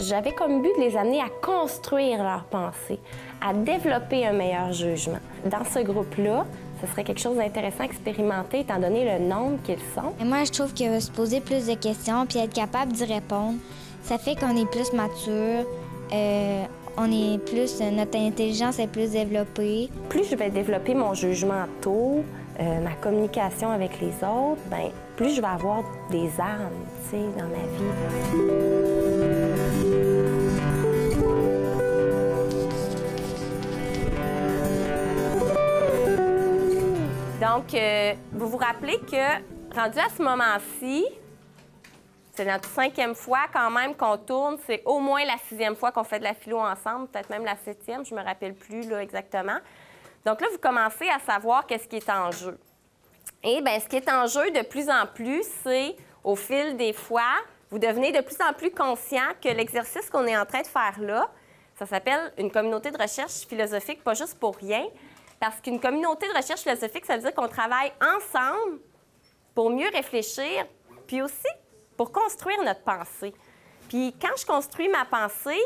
J'avais comme but de les amener à construire leur pensée, à développer un meilleur jugement. Dans ce groupe-là, ce serait quelque chose d'intéressant à expérimenter, étant donné le nombre qu'ils sont. Et moi, je trouve que se poser plus de questions puis être capable d'y répondre, ça fait qu'on est plus mature, notre intelligence est plus développée. Plus je vais développer mon jugement tôt, ma communication avec les autres, bien, plus je vais avoir des armes, tu sais, dans ma vie. Donc, vous vous rappelez que, rendu à ce moment-ci, c'est notre 5e fois quand même qu'on tourne. C'est au moins la 6e fois qu'on fait de la philo ensemble, peut-être même la 7e, je ne me rappelle plus là, exactement. Donc là, vous commencez à savoir qu'est-ce qui est en jeu. Et bien, ce qui est en jeu de plus en plus, c'est au fil des fois, vous devenez de plus en plus conscient que l'exercice qu'on est en train de faire là, ça s'appelle une communauté de recherche philosophique, pas juste pour rien, parce qu'une communauté de recherche philosophique, ça veut dire qu'on travaille ensemble pour mieux réfléchir, puis aussi pour construire notre pensée. Puis quand je construis ma pensée,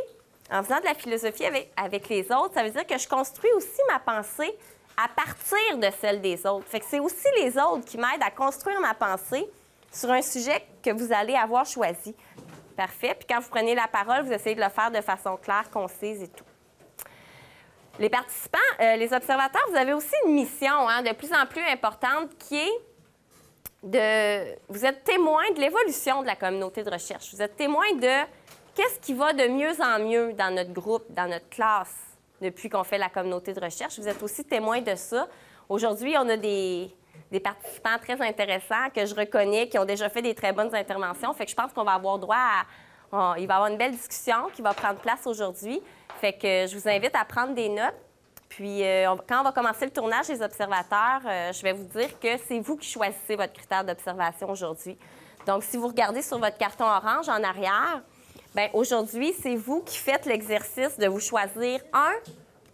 en faisant de la philosophie avec les autres, ça veut dire que je construis aussi ma pensée à partir de celle des autres. Fait que c'est aussi les autres qui m'aident à construire ma pensée sur un sujet que vous allez avoir choisi. Parfait. Puis quand vous prenez la parole, vous essayez de le faire de façon claire, concise et tout. Les participants, les observateurs, vous avez aussi une mission de plus en plus importante qui est vous êtes témoin de l'évolution de la communauté de recherche. Vous êtes témoin de qu'est-ce qui va de mieux en mieux dans notre groupe, dans notre classe, depuis qu'on fait la communauté de recherche. Vous êtes aussi témoin de ça. Aujourd'hui, on a des participants très intéressants que je reconnais, qui ont déjà fait des très bonnes interventions. Fait que je pense qu'on va avoir droit à... il va y avoir une belle discussion qui va prendre place aujourd'hui. Fait que je vous invite à prendre des notes. Puis, quand on va commencer le tournage des observateurs, je vais vous dire que c'est vous qui choisissez votre critère d'observation aujourd'hui. Donc, si vous regardez sur votre carton orange en arrière, bien, aujourd'hui, c'est vous qui faites l'exercice de vous choisir 1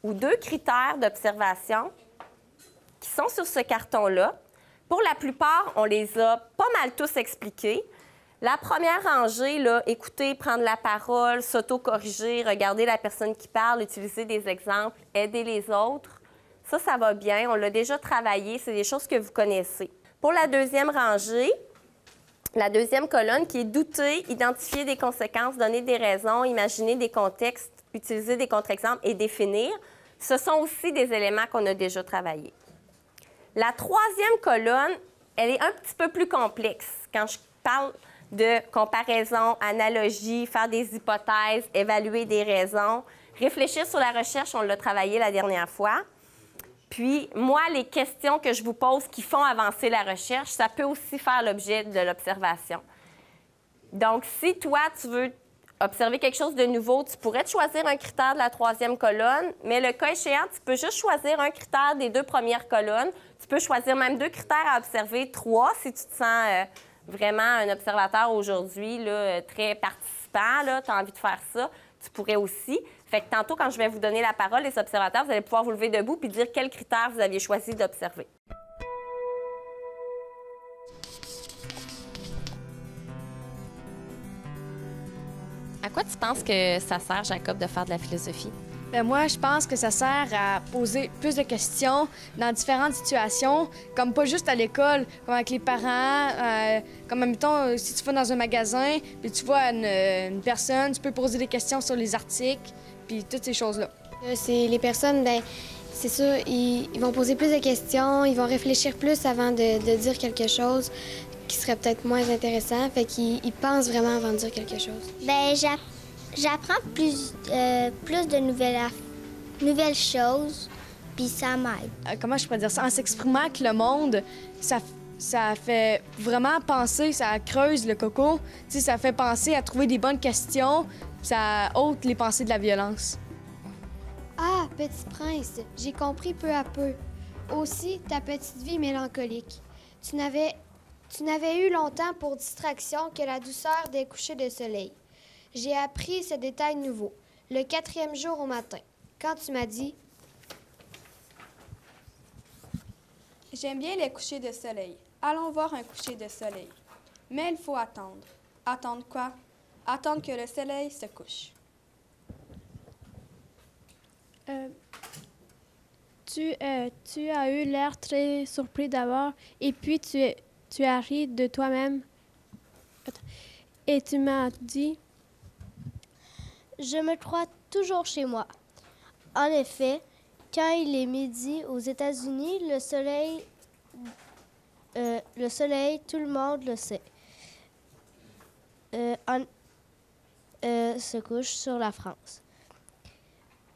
ou 2 critères d'observation qui sont sur ce carton-là. Pour la plupart, on les a pas mal tous expliqués. La première rangée, là, écouter, prendre la parole, s'auto-corriger, regarder la personne qui parle, utiliser des exemples, aider les autres, ça va bien. On l'a déjà travaillé. C'est des choses que vous connaissez. Pour la deuxième rangée, la deuxième colonne qui est douter, identifier des conséquences, donner des raisons, imaginer des contextes, utiliser des contre-exemples et définir, ce sont aussi des éléments qu'on a déjà travaillés. La troisième colonne, elle est un petit peu plus complexe. Quand je parle de comparaison, analogie, faire des hypothèses, évaluer des raisons, réfléchir sur la recherche, on l'a travaillé la dernière fois. Puis, moi, les questions que je vous pose qui font avancer la recherche, ça peut aussi faire l'objet de l'observation. Donc, si toi, tu veux observer quelque chose de nouveau, tu pourrais te choisir un critère de la troisième colonne, mais le cas échéant, tu peux juste choisir un critère des 2 premières colonnes. Tu peux choisir même 2 critères à observer, 3 si tu te sens vraiment un observateur aujourd'hui, très participant, tu as envie de faire ça, tu pourrais aussi. Fait que tantôt, quand je vais vous donner la parole, les observateurs, vous allez pouvoir vous lever debout puis dire quels critères vous aviez choisi d'observer. À quoi tu penses que ça sert, Jacob, de faire de la philosophie? Bien, moi, je pense que ça sert à poser plus de questions dans différentes situations, comme pas juste à l'école, comme avec les parents, comme, admettons, si tu vas dans un magasin, puis tu vois une personne, tu peux poser des questions sur les articles, puis toutes ces choses-là. C'est les personnes, bien, c'est sûr, ils vont poser plus de questions, ils vont réfléchir plus avant de dire quelque chose qui serait peut-être moins intéressant, fait qu'ils pensent vraiment avant de dire quelque chose. Bien, j'apprends plus de nouvelles choses, puis ça m'aide. Comment je pourrais dire ça? En s'exprimant avec le monde, ça fait vraiment penser, ça creuse le coco. Tu sais, ça fait penser à trouver des bonnes questions, ça ôte les pensées de la violence. Ah, Petit Prince, j'ai compris peu à peu. Aussi, ta petite vie mélancolique. Tu n'avais eu longtemps pour distraction que la douceur des couchers de soleil. J'ai appris ce détail nouveau, le 4e jour au matin, quand tu m'as dit « J'aime bien les couchers de soleil. Allons voir un coucher de soleil. Mais il faut attendre. Attendre quoi? Attendre que le soleil se couche. Tu as eu l'air très surpris d'abord, et puis tu as ri de toi-même. Et tu m'as dit... Je me crois toujours chez moi. En effet, quand il est midi aux États-Unis, le soleil, tout le monde le sait, se couche sur la France.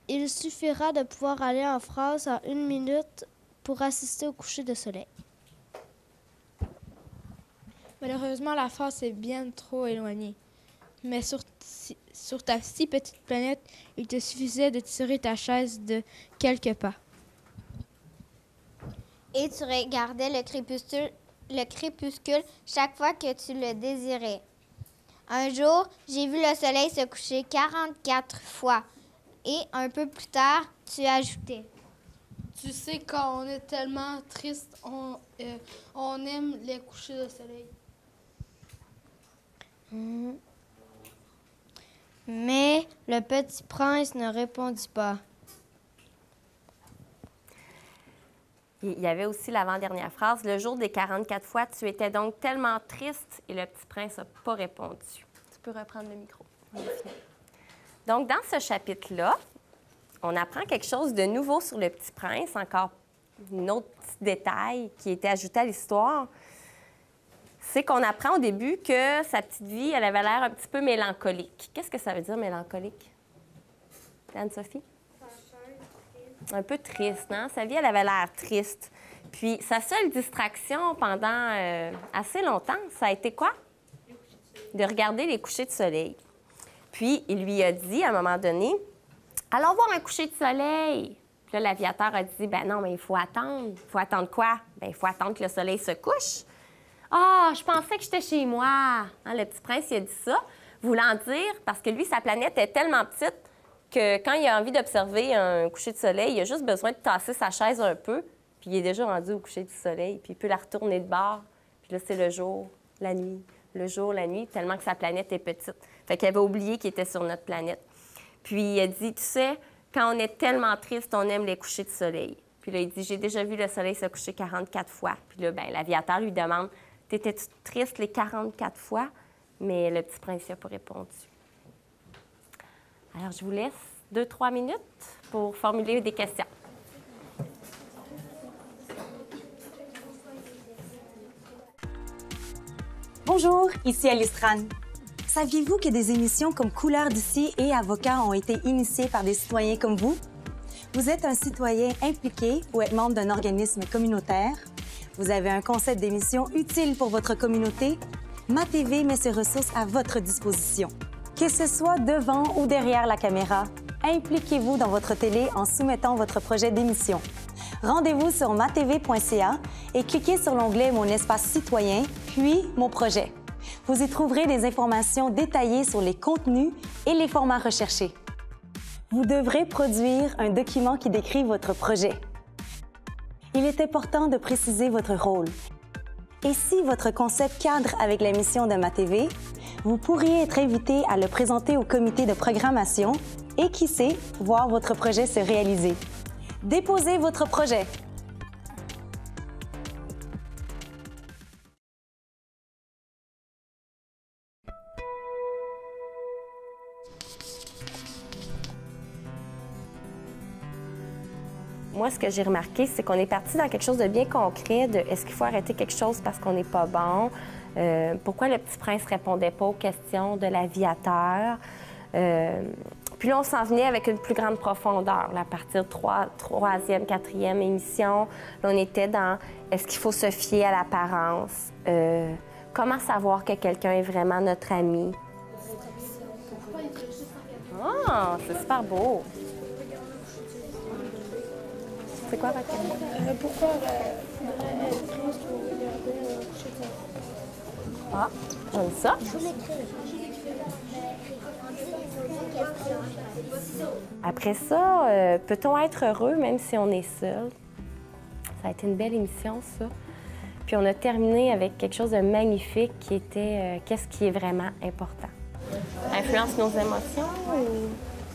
Il suffira de pouvoir aller en France en 1 minute pour assister au coucher de soleil. Malheureusement, la France est bien trop éloignée. Mais sur ta si petite planète, il te suffisait de tirer ta chaise de quelques pas. Et tu regardais le crépuscule chaque fois que tu le désirais. Un jour, j'ai vu le soleil se coucher 44 fois. Et un peu plus tard, tu ajoutais. Tu sais, quand on est tellement triste, on aime les couchers de soleil. Mais le petit prince ne répondit pas. Il y avait aussi l'avant-dernière phrase. Le jour des 44 fois, tu étais donc tellement triste et le petit prince n'a pas répondu. Tu peux reprendre le micro. Donc, dans ce chapitre-là, on apprend quelque chose de nouveau sur le petit prince, encore un autre petit détail qui a été ajouté à l'histoire. C'est qu'on apprend au début que sa petite vie, elle avait l'air un petit peu mélancolique. Qu'est-ce que ça veut dire, mélancolique? Anne-Sophie? Un peu triste, non? Sa vie, elle avait l'air triste. Puis sa seule distraction pendant assez longtemps, ça a été quoi? De regarder les couchers de soleil. Puis il lui a dit, à un moment donné, « Allons voir un coucher de soleil. » Puis là, l'aviateur a dit, « Ben non, mais il faut attendre. Il faut attendre quoi? Ben il faut attendre que le soleil se couche. » « Ah, je pensais que j'étais chez moi. Hein, le petit prince, il a dit ça, voulant dire, parce que lui, sa planète est tellement petite que quand il a envie d'observer un coucher de soleil, il a juste besoin de tasser sa chaise un peu, puis il est déjà rendu au coucher du soleil, puis il peut la retourner de bord. Puis là, c'est le jour, la nuit, le jour, la nuit, tellement que sa planète est petite. Fait qu'il avait oublié qu'il était sur notre planète. Puis il a dit, tu sais, quand on est tellement triste, on aime les couchers de soleil. Puis là, il dit, j'ai déjà vu le soleil se coucher 44 fois. Puis là, bien, l'aviateur lui demande, t'étais-tu triste les 44 fois? Mais le petit prince n'a pas répondu. Alors, je vous laisse 2-3 minutes pour formuler des questions. Bonjour, ici Alice Tran. Saviez-vous que des émissions comme Couleurs d'ici et Avocats ont été initiées par des citoyens comme vous? Vous êtes un citoyen impliqué ou êtes membre d'un organisme communautaire? Vous avez un concept d'émission utile pour votre communauté? MaTV met ses ressources à votre disposition. Que ce soit devant ou derrière la caméra, impliquez-vous dans votre télé en soumettant votre projet d'émission. Rendez-vous sur matv.ca et cliquez sur l'onglet Mon espace citoyen, puis Mon projet. Vous y trouverez des informations détaillées sur les contenus et les formats recherchés. Vous devrez produire un document qui décrit votre projet. Il est important de préciser votre rôle. Et si votre concept cadre avec la mission de MaTV, vous pourriez être invité à le présenter au comité de programmation et, qui sait, voir votre projet se réaliser. Déposez votre projet. Moi, ce que j'ai remarqué, c'est qu'on est parti dans quelque chose de bien concret, de est-ce qu'il faut arrêter quelque chose parce qu'on n'est pas bon? Pourquoi le petit prince ne répondait pas aux questions de l'aviateur? Puis là, on s'en venait avec une plus grande profondeur. Là, à partir de troisième, quatrième émission, là, on était dans est-ce qu'il faut se fier à l'apparence? Comment savoir que quelqu'un est vraiment notre ami? Ah, c'est super beau! C'est quoi votre question? Pourquoi faudrait être triste pour regarder un coucher de soleil? Ah, j'aime ça. Après ça, peut-on être heureux même si on est seul? Ça a été une belle émission, ça. Puis on a terminé avec quelque chose de magnifique qui était qu'est-ce qui est vraiment important. Influence nos émotions ou...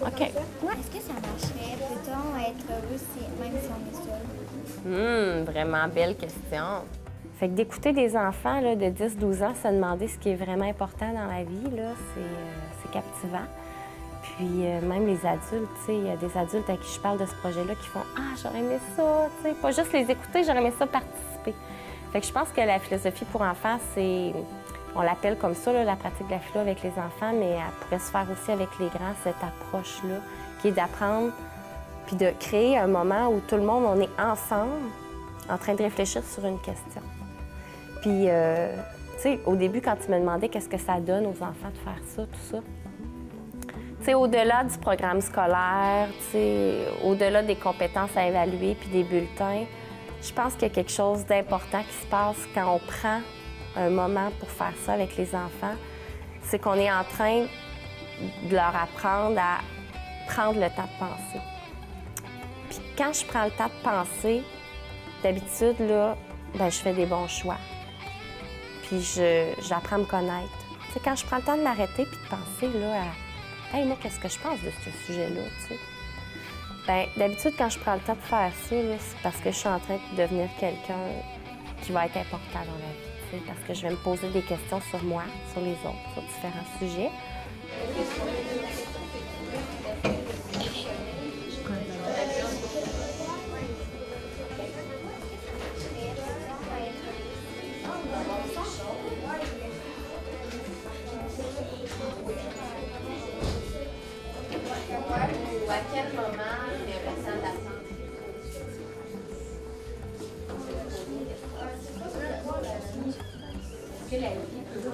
OK. Est-ce que ça marcherait? Peut-on être heureux même si on est seul? Vraiment belle question. Fait que d'écouter des enfants là, de 10-12 ans se demander ce qui est vraiment important dans la vie, là, c'est captivant. Puis même les adultes, tu sais, il y a des adultes à qui je parle de ce projet-là qui font « Ah, j'aurais aimé ça! » Tu sais, pas juste les écouter, j'aurais aimé ça participer. Fait que je pense que la philosophie pour enfants, c'est... On l'appelle comme ça, là, la pratique de la philo avec les enfants, mais elle pourrait se faire aussi avec les grands, cette approche-là, qui est d'apprendre puis de créer un moment où tout le monde, on est ensemble en train de réfléchir sur une question. Puis, tu sais, au début, quand tu me demandais qu'est-ce que ça donne aux enfants de faire ça, tout ça, tu sais, au-delà du programme scolaire, tu sais, au-delà des compétences à évaluer puis des bulletins, je pense qu'il y a quelque chose d'important qui se passe quand on prend un moment pour faire ça avec les enfants. C'est qu'on est en train de leur apprendre à prendre le temps de penser. Puis quand je prends le temps de penser, d'habitude, là, ben, je fais des bons choix. Puis j'apprends à me connaître. Tu sais, quand je prends le temps de m'arrêter puis de penser là, à « Hey, moi, qu'est-ce que je pense de ce sujet-là? » tu sais. Bien, d'habitude, quand je prends le temps de faire ça, c'est parce que je suis en train de devenir quelqu'un qui va être important dans la vie. Tu sais, parce que je vais me poser des questions sur moi, sur les autres, sur différents sujets. Ou à quel moment il est ressent d'attendre? Est-ce que la vie peut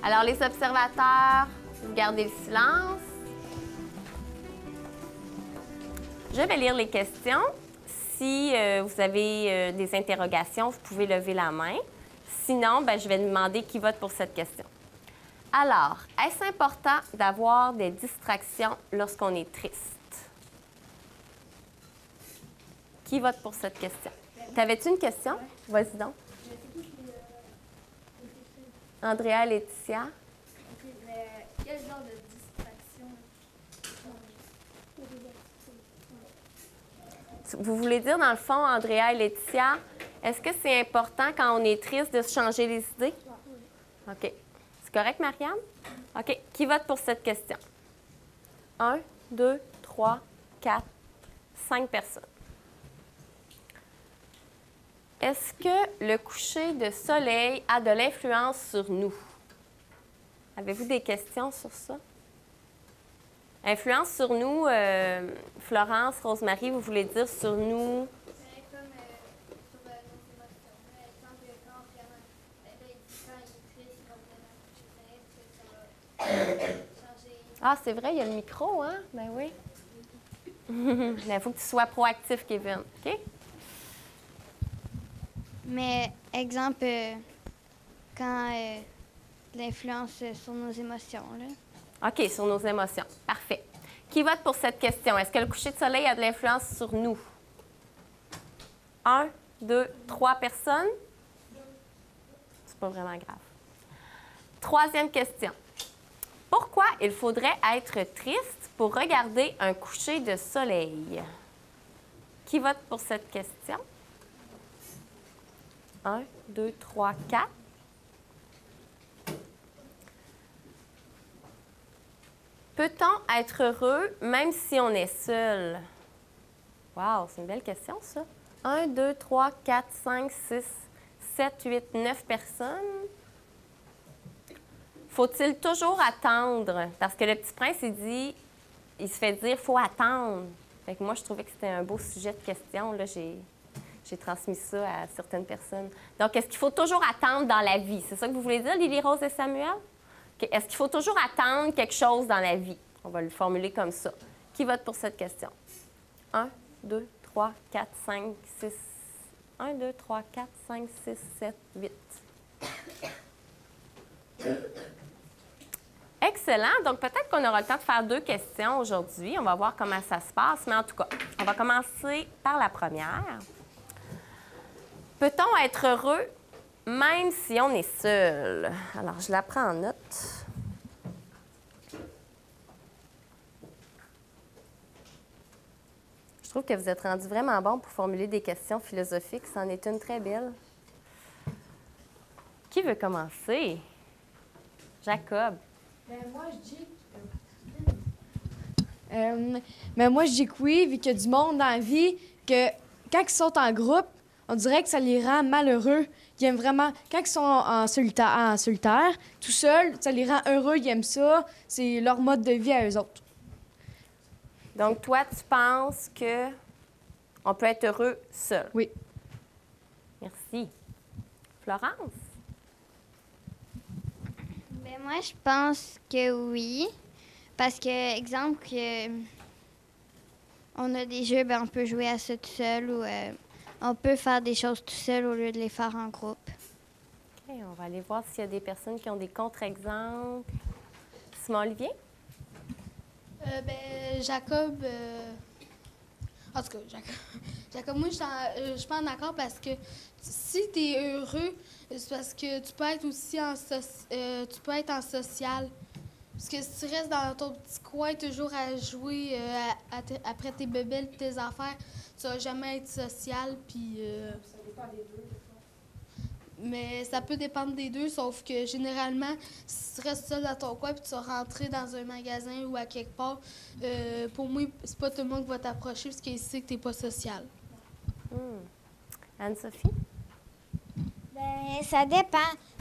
Alors, les observateurs, vous gardez le silence. Je vais lire les questions. Si vous avez des interrogations, vous pouvez lever la main. Sinon, ben, je vais demander qui vote pour cette question. Alors, est-ce important d'avoir des distractions lorsqu'on est triste? Qui vote pour cette question? T'avais-tu une question? Vas-y donc. Andrea, Laetitia. Quel genre de distraction? Vous voulez dire, dans le fond, Andrea et Laetitia, est-ce que c'est important quand on est triste de se changer les idées? OK. C'est correct, Marianne? OK. Qui vote pour cette question? 1, 2, 3, 4, 5 personnes. Est-ce que le coucher de soleil a de l'influence sur nous? Avez-vous des questions sur ça? Influence sur nous, Florence, Rosemary, vous voulez dire sur nous? Comme sur nos émotions. Par exemple, quand on regarde il est triste, il va changer. Ah, c'est vrai, il y a le micro, hein? Ben oui. Il faut que tu sois proactif, Kevin. OK? Mais, exemple, quand l'influence sur nos émotions, là. OK, sur nos émotions. Parfait. Qui vote pour cette question? Est-ce que le coucher de soleil a de l'influence sur nous? 1, 2, 3 personnes? C'est pas vraiment grave. Troisième question. Pourquoi il faudrait être triste pour regarder un coucher de soleil? Qui vote pour cette question? 1, 2, 3, 4. Peut-on être heureux même si on est seul? Wow, c'est une belle question, ça. 1, 2, 3, 4, 5, 6, 7, 8, 9 personnes. Faut-il toujours attendre? Parce que le Petit Prince, il se fait dire « faut attendre ». Fait que moi, je trouvais que c'était un beau sujet de question. Là, j'ai transmis ça à certaines personnes. Donc, est-ce qu'il faut toujours attendre dans la vie? C'est ça que vous voulez dire, Lily Rose et Samuel? Okay. Est-ce qu'il faut toujours attendre quelque chose dans la vie? On va le formuler comme ça. Qui vote pour cette question? 1, 2, 3, 4, 5, 6. 1, 2, 3, 4, 5, 6, 7, 8. Excellent. Donc, peut-être qu'on aura le temps de faire 2 questions aujourd'hui. On va voir comment ça se passe. Mais en tout cas, on va commencer par la première. Peut-on être heureux même si on est seul? Alors, je la prends en note. Je trouve que vous êtes rendu vraiment bon pour formuler des questions philosophiques. C'en est une très belle. Qui veut commencer? Jacob. Moi, je dis que oui, vu qu'il y a du monde dans la vie, que quand ils sont en groupe, on dirait que ça les rend malheureux. Ils aiment vraiment... Quand ils sont en solitaire, tout seul, ça les rend heureux, ils aiment ça. C'est leur mode de vie à eux autres. Donc, toi, tu penses que on peut être heureux seul? Oui. Merci. Florence? Ben moi, je pense que oui. Parce que, exemple, que on a des jeux, ben on peut jouer à ça tout seul ou on peut faire des choses tout seul au lieu de les faire en groupe. OK, on va aller voir s'il y a des personnes qui ont des contre-exemples. Simon-Olivier? Jacob... En tout cas, Jacob, moi, je suis pas en accord parce que si tu es heureux, c'est parce que tu peux être aussi en social. Parce que si tu restes dans ton petit coin toujours à jouer après tes bébelles et tes affaires, tu vas jamais être social. Puis, ça dépend des deux. Mais ça peut dépendre des deux, sauf que généralement, si tu restes seul dans ton coin et tu vas rentrer dans un magasin ou à quelque part, pour moi, c'est pas tout le monde qui va t'approcher parce qu'il sait que tu n'es pas social. Anne-Sophie? Ben, ça dépend.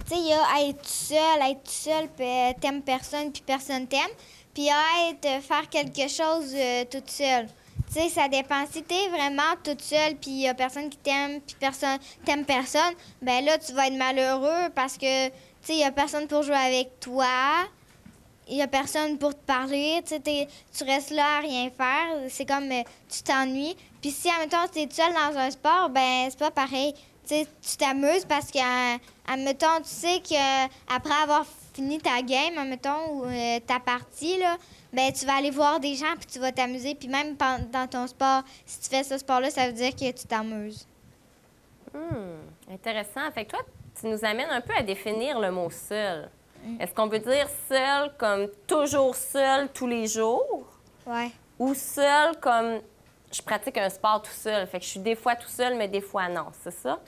Tu sais, il y a être tout seul, puis t'aimes personne, puis personne t'aime. Puis il y a faire quelque chose toute seule. Tu sais, ça dépend. Si t'es vraiment toute seule, puis il y a personne qui t'aime, puis personne t'aime personne, ben là, tu vas être malheureux parce que, tu sais, il y a personne pour jouer avec toi. Il y a personne pour te parler. Tu sais, tu restes là à rien faire. C'est comme tu t'ennuies. Puis si, admettons, tu es seule dans un sport, ben c'est pas pareil. Tu sais, tu t'amuses parce que, admettons, tu sais qu'après avoir fini ta game, admettons, ou ta partie, là, ben tu vas aller voir des gens puis tu vas t'amuser. Puis même dans ton sport, si tu fais ce sport-là, ça veut dire que tu t'amuses. Intéressant. Fait que toi, tu nous amènes un peu à définir le mot « seul ». Est-ce qu'on veut dire seul comme toujours seul tous les jours? Ouais. Ou seul comme je pratique un sport tout seul? Fait que je suis des fois tout seul, mais des fois non. C'est ça?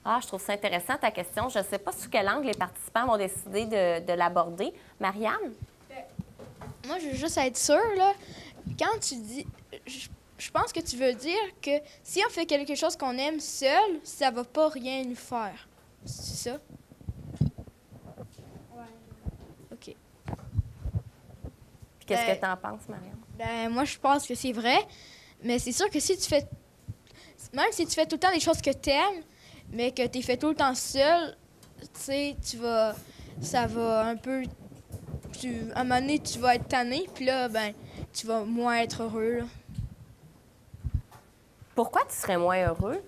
Ah, je trouve ça intéressant ta question. Je ne sais pas sous quel angle les participants vont décider de l'aborder. Marianne? Moi, je veux juste être sûre, là. Quand tu dis... Je pense que tu veux dire que si on fait quelque chose qu'on aime seul, ça va pas rien nous faire. C'est ça? OK. Puis qu'est-ce que tu en penses, Marianne? Ben, moi, je pense que c'est vrai. Mais c'est sûr que si tu fais... Même si tu fais tout le temps des choses que tu aimes, mais que tu es fait tout le temps seul, tu sais, ça va un peu... À un moment donné, tu vas être tanné, puis là, ben, tu vas moins être heureux, là. Pourquoi tu serais moins heureux?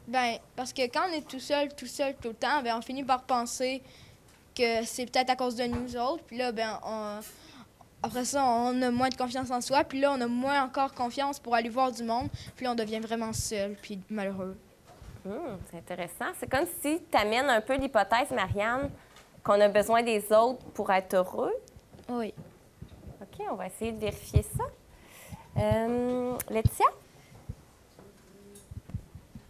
Ben, parce que quand on est tout seul, tout le temps, ben, on finit par penser que c'est peut-être à cause de nous autres, puis là, ben, après ça, on a moins de confiance en soi, puis là, on a moins encore confiance pour aller voir du monde, puis là, on devient vraiment seul, puis malheureux. C'est intéressant. C'est comme si tu amènes un peu l'hypothèse, Marianne, qu'on a besoin des autres pour être heureux. Oui. OK, on va essayer de vérifier ça. Laetitia?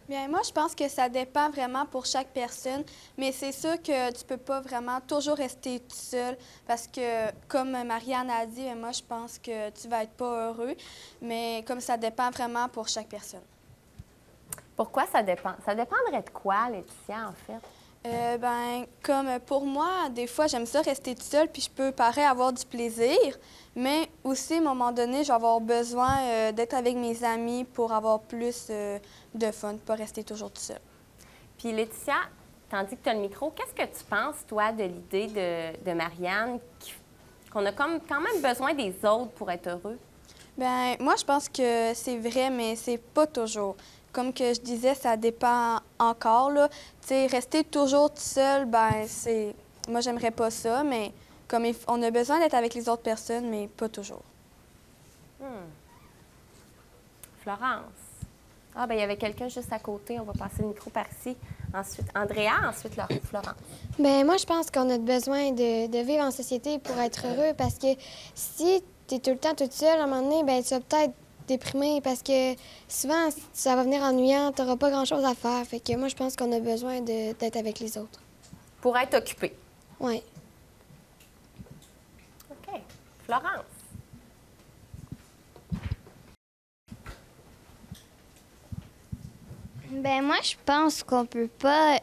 Bien, moi, je pense que ça dépend vraiment pour chaque personne, mais c'est sûr que tu peux pas vraiment toujours rester tout seul parce que, comme Marianne a dit, moi, je pense que tu vas être pas heureux, mais comme ça dépend vraiment pour chaque personne. Pourquoi ça dépend? Ça dépendrait de quoi, Laetitia, en fait? Ben, comme pour moi, des fois, j'aime ça rester toute seule, puis je peux, pareil, avoir du plaisir, mais aussi, à un moment donné, je vais avoir besoin d'être avec mes amis pour avoir plus de fun, pas rester toujours toute seule. Puis, Laetitia, tandis que tu as le micro, qu'est-ce que tu penses, toi, de l'idée de Marianne, qu'on a quand même besoin des autres pour être heureux? Ben moi, je pense que c'est vrai, mais c'est pas toujours. Comme que je disais, ça dépend encore, là. Tu sais, rester toujours tout seul, ben c'est... Moi, j'aimerais pas ça, mais comme on a besoin d'être avec les autres personnes, mais pas toujours. Florence. Ah, ben il y avait quelqu'un juste à côté. On va passer le micro par ici. Ensuite, Andrea, ensuite Florence. Ben moi, je pense qu'on a besoin de vivre en société pour être heureux parce que si tu es tout le temps toute seule, à un moment donné, ben tu vas peut-être déprimer parce que souvent, ça va venir ennuyant, tu n'auras pas grand-chose à faire. Fait que moi, je pense qu'on a besoin d'être avec les autres. Pour être occupé. Oui. OK. Florence. Ben moi, je pense qu'on peut pas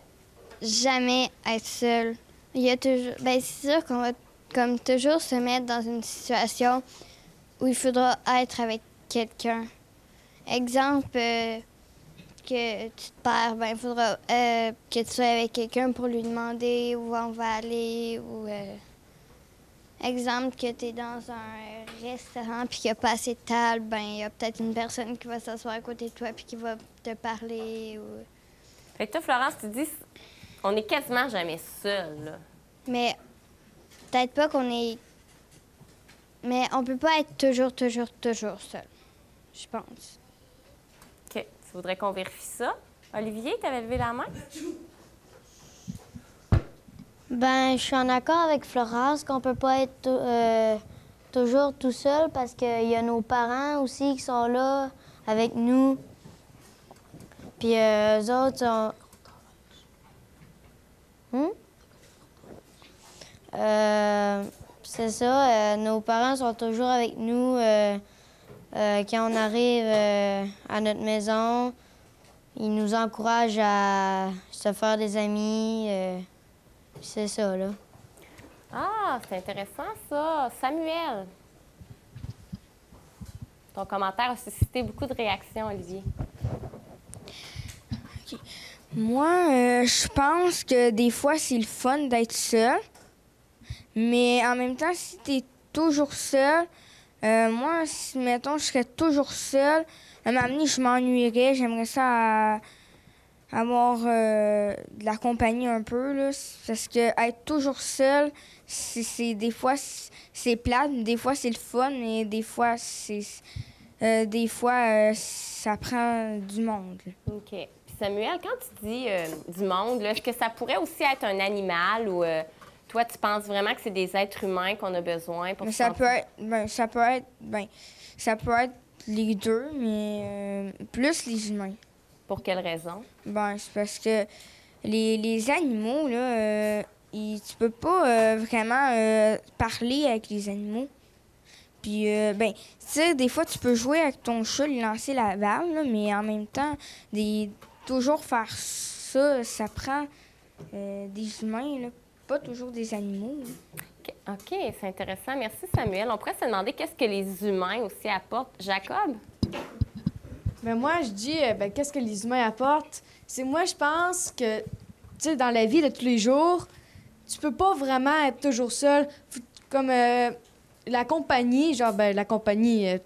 jamais être seul. Il y a toujours... Ben c'est sûr qu'on va comme toujours se mettre dans une situation où il faudra être avec quelqu'un. Exemple, que tu te perds, ben il faudra que tu sois avec quelqu'un pour lui demander où on va aller ou... exemple, que tu es dans un restaurant puis qu'il n'y a pas assez de table, ben il y a peut-être une personne qui va s'asseoir à côté de toi puis qui va te parler. Ou... Fait que toi, Florence, tu dis on est quasiment jamais seul, là. Mais peut-être pas qu'on est... Mais on peut pas être toujours seul, je pense. OK. Tu voudrais qu'on vérifie ça? Olivier, tu avais levé la main? Ben, je suis en accord avec Florence qu'on peut pas être toujours tout seul parce qu'il y a nos parents aussi qui sont là avec nous. Puis eux autres sont... c'est ça, nos parents sont toujours avec nous quand on arrive à notre maison. Ils nous encouragent à se faire des amis. C'est ça, là. Ah, c'est intéressant, ça. Samuel. Ton commentaire a suscité beaucoup de réactions, Olivier. Okay. Moi, je pense que des fois, c'est le fun d'être seul. Mais en même temps, si tu es toujours seul, moi, si, mettons, je serais toujours seule, à un moment donné, je m'ennuierais. J'aimerais ça avoir de la compagnie un peu, là. Parce que être toujours seul, c'est des fois, c'est plate, des fois, c'est le fun, et des fois, ça prend du monde. Là. OK. Puis Samuel, quand tu dis du monde, est-ce que ça pourrait aussi être un animal ou toi, tu penses vraiment que c'est des êtres humains qu'on a besoin pour ça peut être les deux, mais plus les humains. Pour quelle raison? Ben, c'est parce que les animaux, là, tu peux pas vraiment parler avec les animaux. Puis, ben, tu sais, des fois, tu peux jouer avec ton chat, lui lancer la balle, là, mais en même temps, toujours faire ça, ça prend des humains, là, pas toujours des animaux. OK, c'est intéressant. Merci, Samuel. On pourrait se demander qu'est-ce que les humains aussi apportent. Jacob? Ben moi, je dis, qu'est-ce que les humains apportent? Moi, je pense que, tu sais, dans la vie de tous les jours, tu peux pas vraiment être toujours seul. Comme la compagnie, la compagnie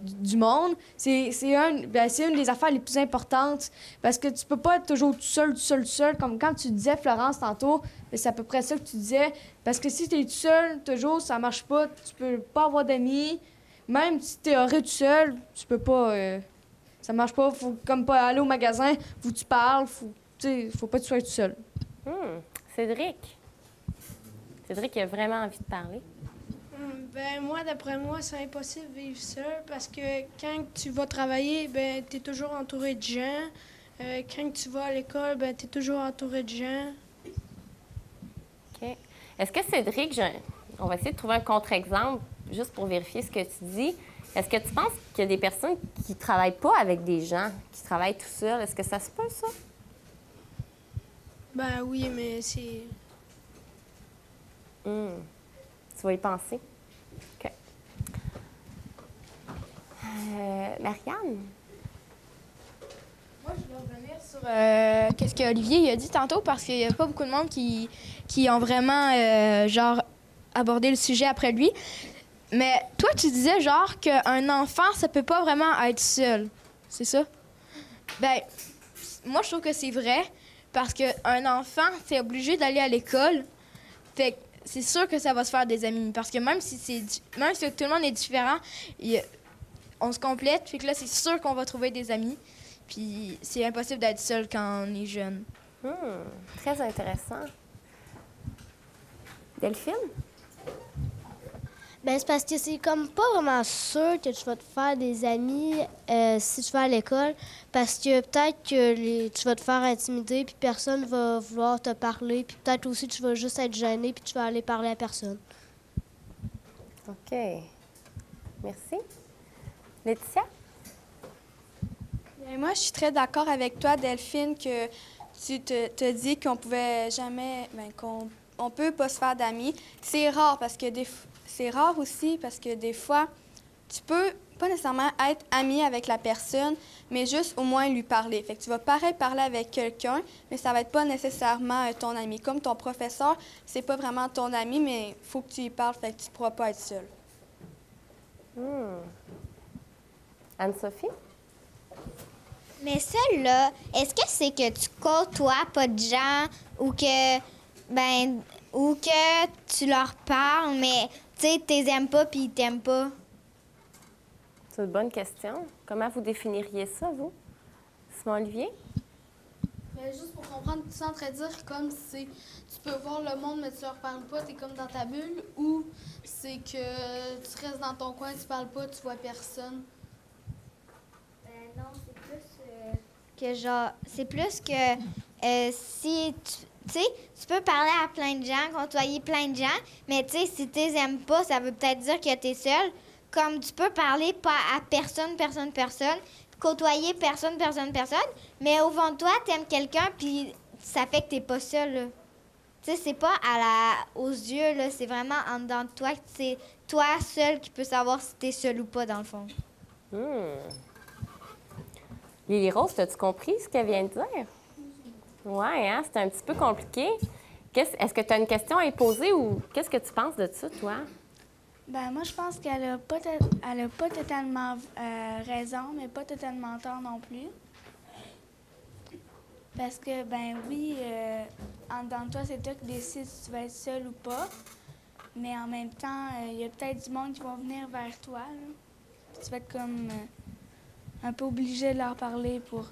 du monde, c'est une des affaires les plus importantes parce que tu peux pas être toujours tout seul. Comme quand tu disais, Florence, tantôt, c'est à peu près ça que tu disais. Parce que si tu es tout seul, toujours, ça marche pas. Tu peux pas avoir d'amis. Même si tu es heureux tout seul, tu peux pas... ça marche pas. Faut comme pas aller au magasin. Faut que tu parles. Faut pas que tu sois tout seul. Cédric. Cédric, il a vraiment envie de parler. Ben moi, d'après moi, c'est impossible de vivre seul parce que quand tu vas travailler, ben tu es toujours entouré de gens. Quand tu vas à l'école, ben tu es toujours entouré de gens. OK. Est-ce que Cédric, on va essayer de trouver un contre-exemple juste pour vérifier ce que tu dis. Est-ce que tu penses qu'il y a des personnes qui ne travaillent pas avec des gens, qui travaillent tout seuls? Est-ce que ça se peut, ça? Ben oui, mais c'est... Tu vas y penser. OK. Marianne? Moi, je voulais revenir sur qu'est-ce qu'Olivier a dit tantôt parce qu'il n'y a pas beaucoup de monde qui ont vraiment, abordé le sujet après lui. Mais toi, tu disais genre qu'un enfant, ça peut pas vraiment être seul. C'est ça? Ben, moi, je trouve que c'est vrai parce qu'un enfant, c'est obligé d'aller à l'école. Fait que c'est sûr que ça va se faire des amis. Parce que même si tout le monde est différent, on se complète. Fait que là, c'est sûr qu'on va trouver des amis. Puis c'est impossible d'être seul quand on est jeune. Très intéressant. Delphine? Ben c'est parce que c'est comme pas vraiment sûr que tu vas te faire des amis si tu vas à l'école, parce que peut-être que tu vas te faire intimider, puis personne va vouloir te parler, puis peut-être aussi tu vas juste être gêné, puis tu vas aller parler à personne. OK. Merci. Laetitia? Bien, moi, je suis très d'accord avec toi, Delphine, que tu te dis qu'on pouvait jamais, qu'on peut pas se faire d'amis. C'est rare parce que c'est rare aussi parce que des fois, tu peux pas nécessairement être ami avec la personne, mais juste au moins lui parler. Fait que tu vas pareil parler avec quelqu'un, mais ça va être pas nécessairement ton ami. Comme ton professeur, c'est pas vraiment ton ami, mais il faut que tu y parles, fait que tu pourras pas être seul. Anne-Sophie? Mais seul, là, est-ce que c'est que tu côtoies pas de gens ou que tu leur parles, mais tu sais, t'es aimes pas puis ils t'aiment pas? C'est une bonne question. Comment vous définiriez ça, vous? Simon-Olivier? Mais juste pour comprendre, tu es en train de dire comme c'est tu peux voir le monde, mais tu leur parles pas, t'es comme dans ta bulle, ou c'est que tu restes dans ton coin, tu parles pas, tu vois personne? Non, c'est plus que genre, c'est plus que si tu sais, tu peux parler à plein de gens, côtoyer plein de gens, mais tu sais, si tu les aimes pas, ça veut peut-être dire que tu es seul. Comme tu peux parler pas à personne, côtoyer personne, mais au fond de toi, tu aimes quelqu'un, puis ça fait que tu pas seul, là. Tu sais, c'est pas aux yeux, là, c'est vraiment en dedans de toi, que c'est toi seul qui peux savoir si tu es seul ou pas, dans le fond. Lily Rose, as-tu compris ce qu'elle vient de dire? Oui, hein? C'est un petit peu compliqué. Est-ce que tu as une question à y poser ou qu'est-ce que tu penses de ça, toi? Ben moi, je pense qu'elle a pas totalement raison, mais pas totalement tort non plus. Parce que, ben oui, en dedans de toi, c'est toi qui décides si tu vas être seul ou pas. Mais en même temps, il y a peut-être du monde qui va venir vers toi, là. Puis tu vas être comme un peu obligé de leur parler pour...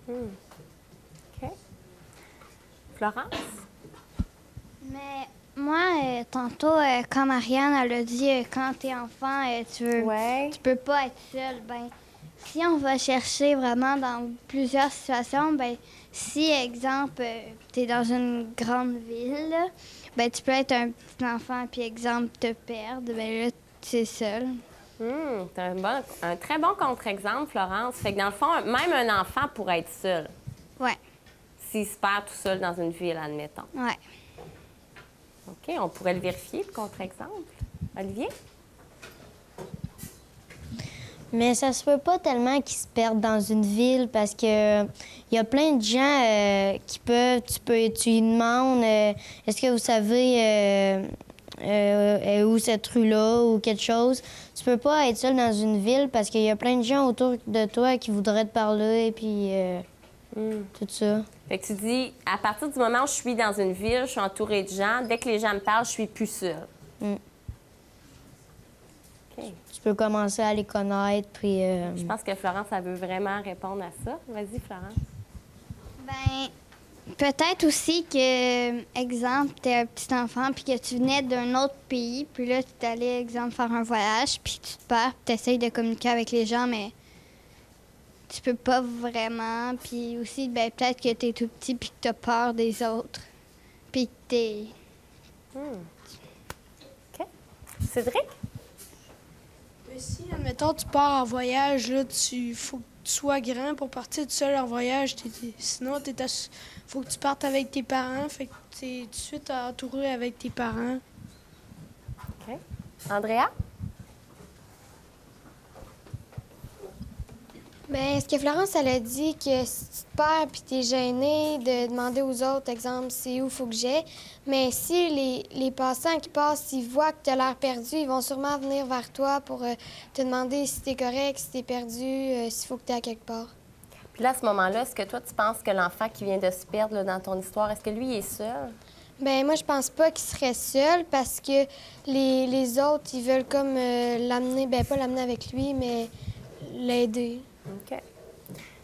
OK. Florence? Mais moi, tantôt, quand Marianne elle a dit quand t'es enfant, tu peux pas être seule. Ben, si on va chercher vraiment dans plusieurs situations, ben, si, exemple, t'es dans une grande ville, là, ben, tu peux être un petit enfant, puis, exemple, te perdre, ben là, tu es seul. C'est un très bon contre-exemple, Florence. Fait que dans le fond, même un enfant pourrait être seul. Ouais. S'il se perd tout seul dans une ville, admettons. Ouais. OK, on pourrait le vérifier, le contre-exemple. Olivier? Mais ça se peut pas tellement qu'ils se perdent dans une ville parce que il y a plein de gens qui peuvent... Tu lui demandes est-ce que vous savez où cette rue-là ou quelque chose. Tu peux pas être seul dans une ville parce qu'il y a plein de gens autour de toi qui voudraient te parler et puis tout ça. Fait que tu dis, à partir du moment où je suis dans une ville, je suis entourée de gens, dès que les gens me parlent, je suis plus seule. OK. Tu peux commencer à les connaître, puis... Je pense que Florence, elle veut vraiment répondre à ça. Vas-y, Florence. Ben, peut-être aussi que, exemple, t'es un petit enfant puis que tu venais d'un autre pays, puis là, tu t'allais, exemple, faire un voyage, puis tu te perds, tu essayes de communiquer avec les gens, mais tu peux pas vraiment. Puis aussi, ben, peut-être que t'es tout petit puis que t'as peur des autres, puis que t'es... OK. Cédric? Si, admettons, tu pars en voyage, là, faut que tu sois grand pour partir tout seul en voyage. Sinon, faut que tu partes avec tes parents. Fait que tu es tout de suite entouré avec tes parents. OK. Andrea? Bien, ce que Florence, elle a dit, que si tu te perds puis t'es gêné de demander aux autres, exemple, c'est où faut que j'aille. Mais si les passants qui passent, ils voient que tu as l'air perdu, ils vont sûrement venir vers toi pour te demander si t'es correct, si t'es perdu, s'il faut que tu es à quelque part. Puis là, à ce moment-là, est-ce que toi, tu penses que l'enfant qui vient de se perdre là, dans ton histoire, est-ce que lui il est seul? Bien, moi, je pense pas qu'il serait seul parce que les autres, ils veulent comme l'amener, bien pas l'amener avec lui, mais l'aider. OK.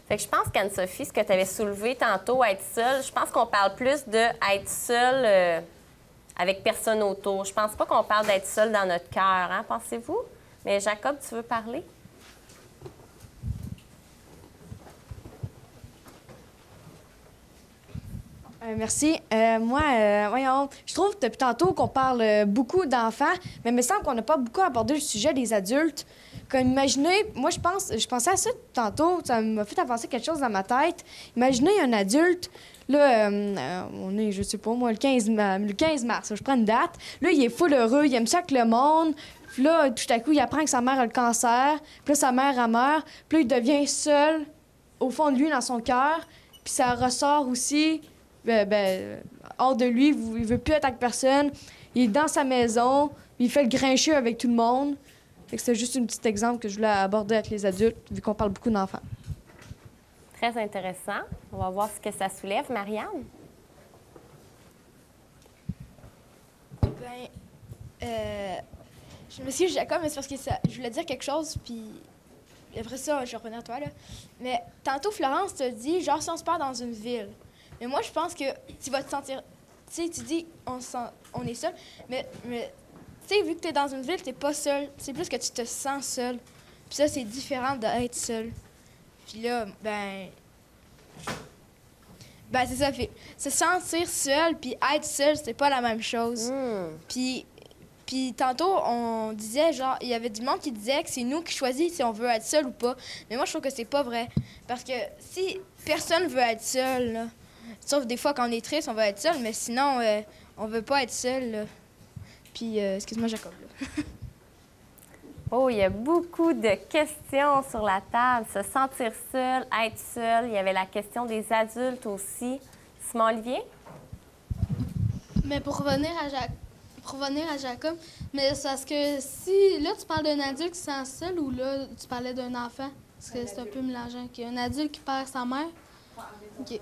Fait que je pense qu'Anne-Sophie, ce que tu avais soulevé tantôt, être seule, je pense qu'on parle plus d'être seule avec personne autour. Je pense pas qu'on parle d'être seul dans notre cœur, hein, pensez-vous? Mais Jacob, tu veux parler? Merci. Voyons, je trouve depuis tantôt qu'on parle beaucoup d'enfants, mais il me semble qu'on n'a pas beaucoup abordé le sujet des adultes. Comme imaginez, moi je pensais à ça tantôt, ça m'a fait avancer quelque chose dans ma tête. Imaginez un adulte, là, on est, je sais pas moi, le 15 mars, je prends une date. Là, il est full heureux, il aime ça que le monde. Puis là, tout à coup, il apprend que sa mère a le cancer. Puis là, sa mère, elle meurt. Puis là, il devient seul, au fond de lui, dans son cœur. Puis ça ressort aussi, hors de lui, il veut plus être avec personne. Il est dans sa maison, il fait le grincheux avec tout le monde. C'est juste un petit exemple que je voulais aborder avec les adultes, vu qu'on parle beaucoup d'enfants. Très intéressant. On va voir ce que ça soulève. Marianne? Je me suis Jacob, mais c'est parce que je voulais dire quelque chose, puis après ça, je revenais à toi, là. Mais tantôt, Florence t'a dit, genre, si on se perd dans une ville. Mais moi, je pense que tu vas te sentir... Tu sais, tu dis, on est seul, mais tu sais, vu que tu es dans une ville, tu n'es pas seul. C'est plus que tu te sens seul. Puis ça, c'est différent d'être seul. Puis là, c'est ça. Fait, se sentir seul puis être seul, c'est pas la même chose. Puis tantôt, on disait, genre, il y avait du monde qui disait que c'est nous qui choisissons si on veut être seul ou pas. Mais moi, je trouve que c'est pas vrai. Parce que si personne veut être seul, là, sauf des fois quand on est triste, on veut être seul, mais sinon, on veut pas être seul, là. Puis, excuse-moi, Jacob. Là. Oh, il y a beaucoup de questions sur la table. Se sentir seul, être seul. Il y avait la question des adultes aussi. Simon-Olivier? Mais pour revenir à Jacob, mais c'est parce que si, là, tu parles d'un adulte qui se sent seul ou là, tu parlais d'un enfant? Parce que c'est un peu mélangeant. Un adulte qui perd sa mère? OK.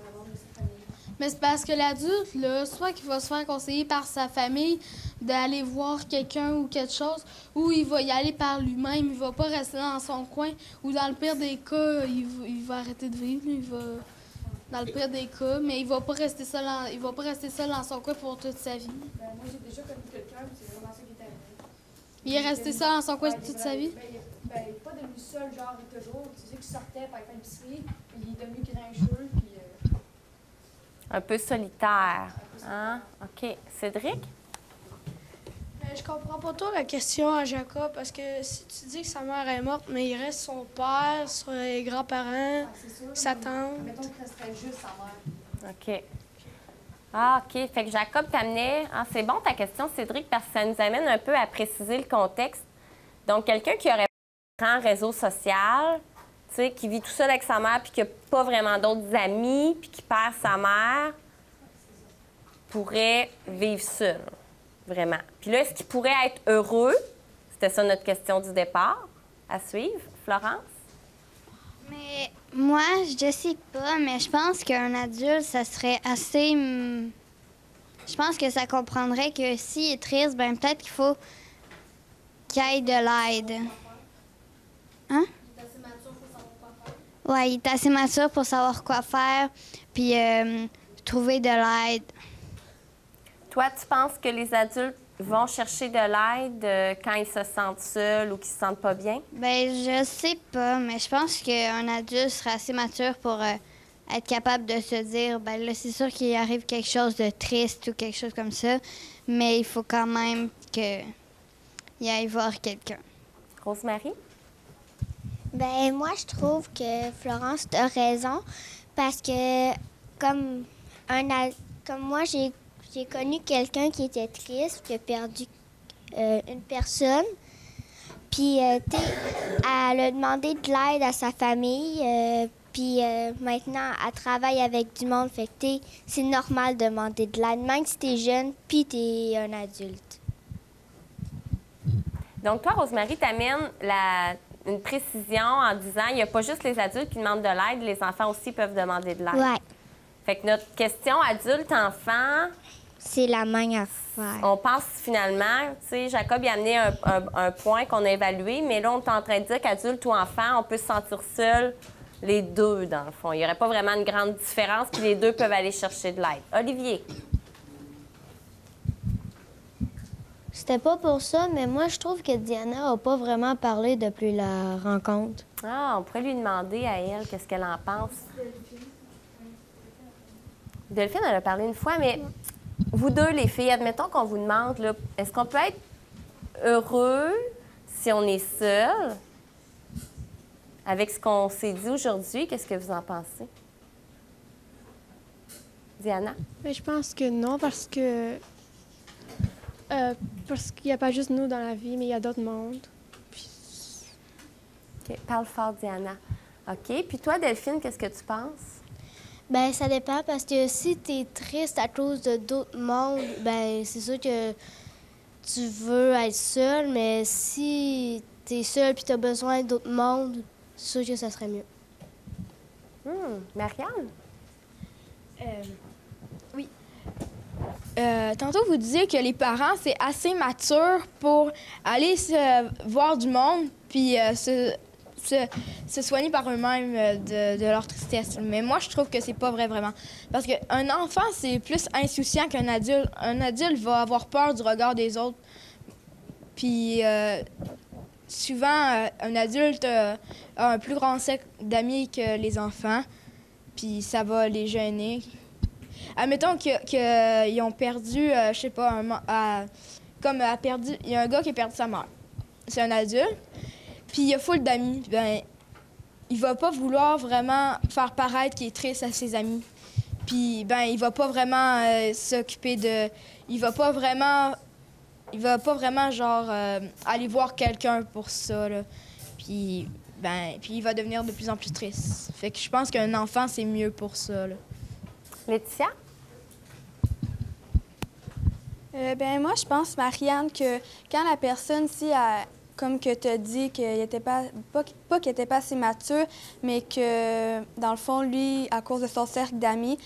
Mais c'est parce que l'adulte, là, soit qu'il va se faire conseiller par sa famille d'aller voir quelqu'un ou quelque chose, ou il va y aller par lui-même, il va pas rester dans son coin, ou dans le pire des cas, il va arrêter de vivre, dans le pire des cas, mais il va pas rester seul dans son coin pour toute sa vie. Moi, j'ai déjà connu quelqu'un, c'est vraiment ça qui est arrivé. Il est resté seul dans son coin toute sa vie? Il n'est pas devenu seul, genre, toujours. Tu sais qu'il sortait, par exemple, l'épicerie, puis il est devenu grincheux, puis... Un peu solitaire. Hein? OK. Cédric? Je comprends pas trop la question à Jacob, parce que si tu dis que sa mère est morte, mais il reste son père, ses grands-parents, sa tante. Mettons qu'il resterait juste sa mère. OK. Ah, OK. Fait que Jacob t'amenait... Ah, c'est bon ta question, Cédric, parce que ça nous amène un peu à préciser le contexte. Donc, quelqu'un qui aurait un réseau social, tu sais, qui vit tout seul avec sa mère puis qui n'a pas vraiment d'autres amis puis qui perd sa mère, pourrait vivre seul, vraiment. Puis là, est-ce qu'il pourrait être heureux? C'était ça notre question du départ. À suivre. Florence? Mais moi, je sais pas, mais je pense qu'un adulte, ça serait assez... Je pense que ça comprendrait que s'il est triste, ben peut-être qu'il faut qu'il ait de l'aide. Hein? Oui, il est assez mature pour savoir quoi faire, puis trouver de l'aide. Toi, tu penses que les adultes vont chercher de l'aide quand ils se sentent seuls ou qu'ils se sentent pas bien? Bien, je sais pas, mais je pense qu'un adulte serait assez mature pour être capable de se dire, ben là, c'est sûr qu'il arrive quelque chose de triste ou quelque chose comme ça, mais il faut quand même qu'il aille voir quelqu'un. Rosemary? Ben moi, je trouve que Florence a raison parce que comme moi, j'ai connu quelqu'un qui était triste, qui a perdu une personne. Puis, tu sais, elle a demandé de l'aide à sa famille. Puis maintenant, elle travaille avec du monde. Fait que, tu sais, c'est normal de demander de l'aide, même si t'es jeune puis t'es un adulte. Donc, toi, Rosemary, t'amènes une précision en disant il n'y a pas juste les adultes qui demandent de l'aide, les enfants aussi peuvent demander de l'aide. Ouais. Fait que notre question adulte-enfant... C'est la même affaire. On pense finalement, tu sais, Jacob il a amené un point qu'on a évalué, mais là, on est en train de dire qu'adulte ou enfant, on peut se sentir seul, les deux, dans le fond. Il n'y aurait pas vraiment une grande différence, puis les deux peuvent aller chercher de l'aide. Olivier? C'était pas pour ça, mais moi, je trouve que Diana n'a pas vraiment parlé depuis la rencontre. Ah, on pourrait lui demander à elle qu'est-ce qu'elle en pense. Delphine, elle a parlé une fois, mais vous deux, les filles, admettons qu'on vous demande, là, est-ce qu'on peut être heureux si on est seul avec ce qu'on s'est dit aujourd'hui? Qu'est-ce que vous en pensez? Diana? Mais je pense que non, parce qu'il n'y a pas juste nous dans la vie, mais il y a d'autres mondes. OK. Parle fort, Diana. OK. Puis toi, Delphine, qu'est-ce que tu penses? Ben ça dépend, parce que si tu es triste à cause de d'autres mondes, ben c'est sûr que tu veux être seul, mais si tu es seul et tu as besoin d'autres mondes, c'est sûr que ça serait mieux. Marianne? Oui. Tantôt, vous disiez que les parents, c'est assez mature pour aller voir du monde puis se soigner par eux-mêmes de leur tristesse. Mais moi, je trouve que c'est pas vrai, vraiment. Parce qu'un enfant, c'est plus insouciant qu'un adulte. Un adulte va avoir peur du regard des autres. Puis souvent, un adulte a un plus grand cercle d'amis que les enfants. Puis ça va les gêner. Admettons qu'ils ont perdu, je sais pas, il y a un gars qui a perdu sa mère. C'est un adulte. Puis il a full d'amis. Ben, il va pas vouloir vraiment faire paraître qu'il est triste à ses amis. Puis, ben, il va pas vraiment s'occuper de... Il va pas vraiment, genre, aller voir quelqu'un pour ça, là. Puis il va devenir de plus en plus triste. Fait que je pense qu'un enfant, c'est mieux pour ça, là. Laetitia? Moi, je pense, Marianne, que quand la personne, comme que tu as dit, qu'il était pas qu'il était pas assez mature, mais que, dans le fond, lui, à cause de son cercle d'amis,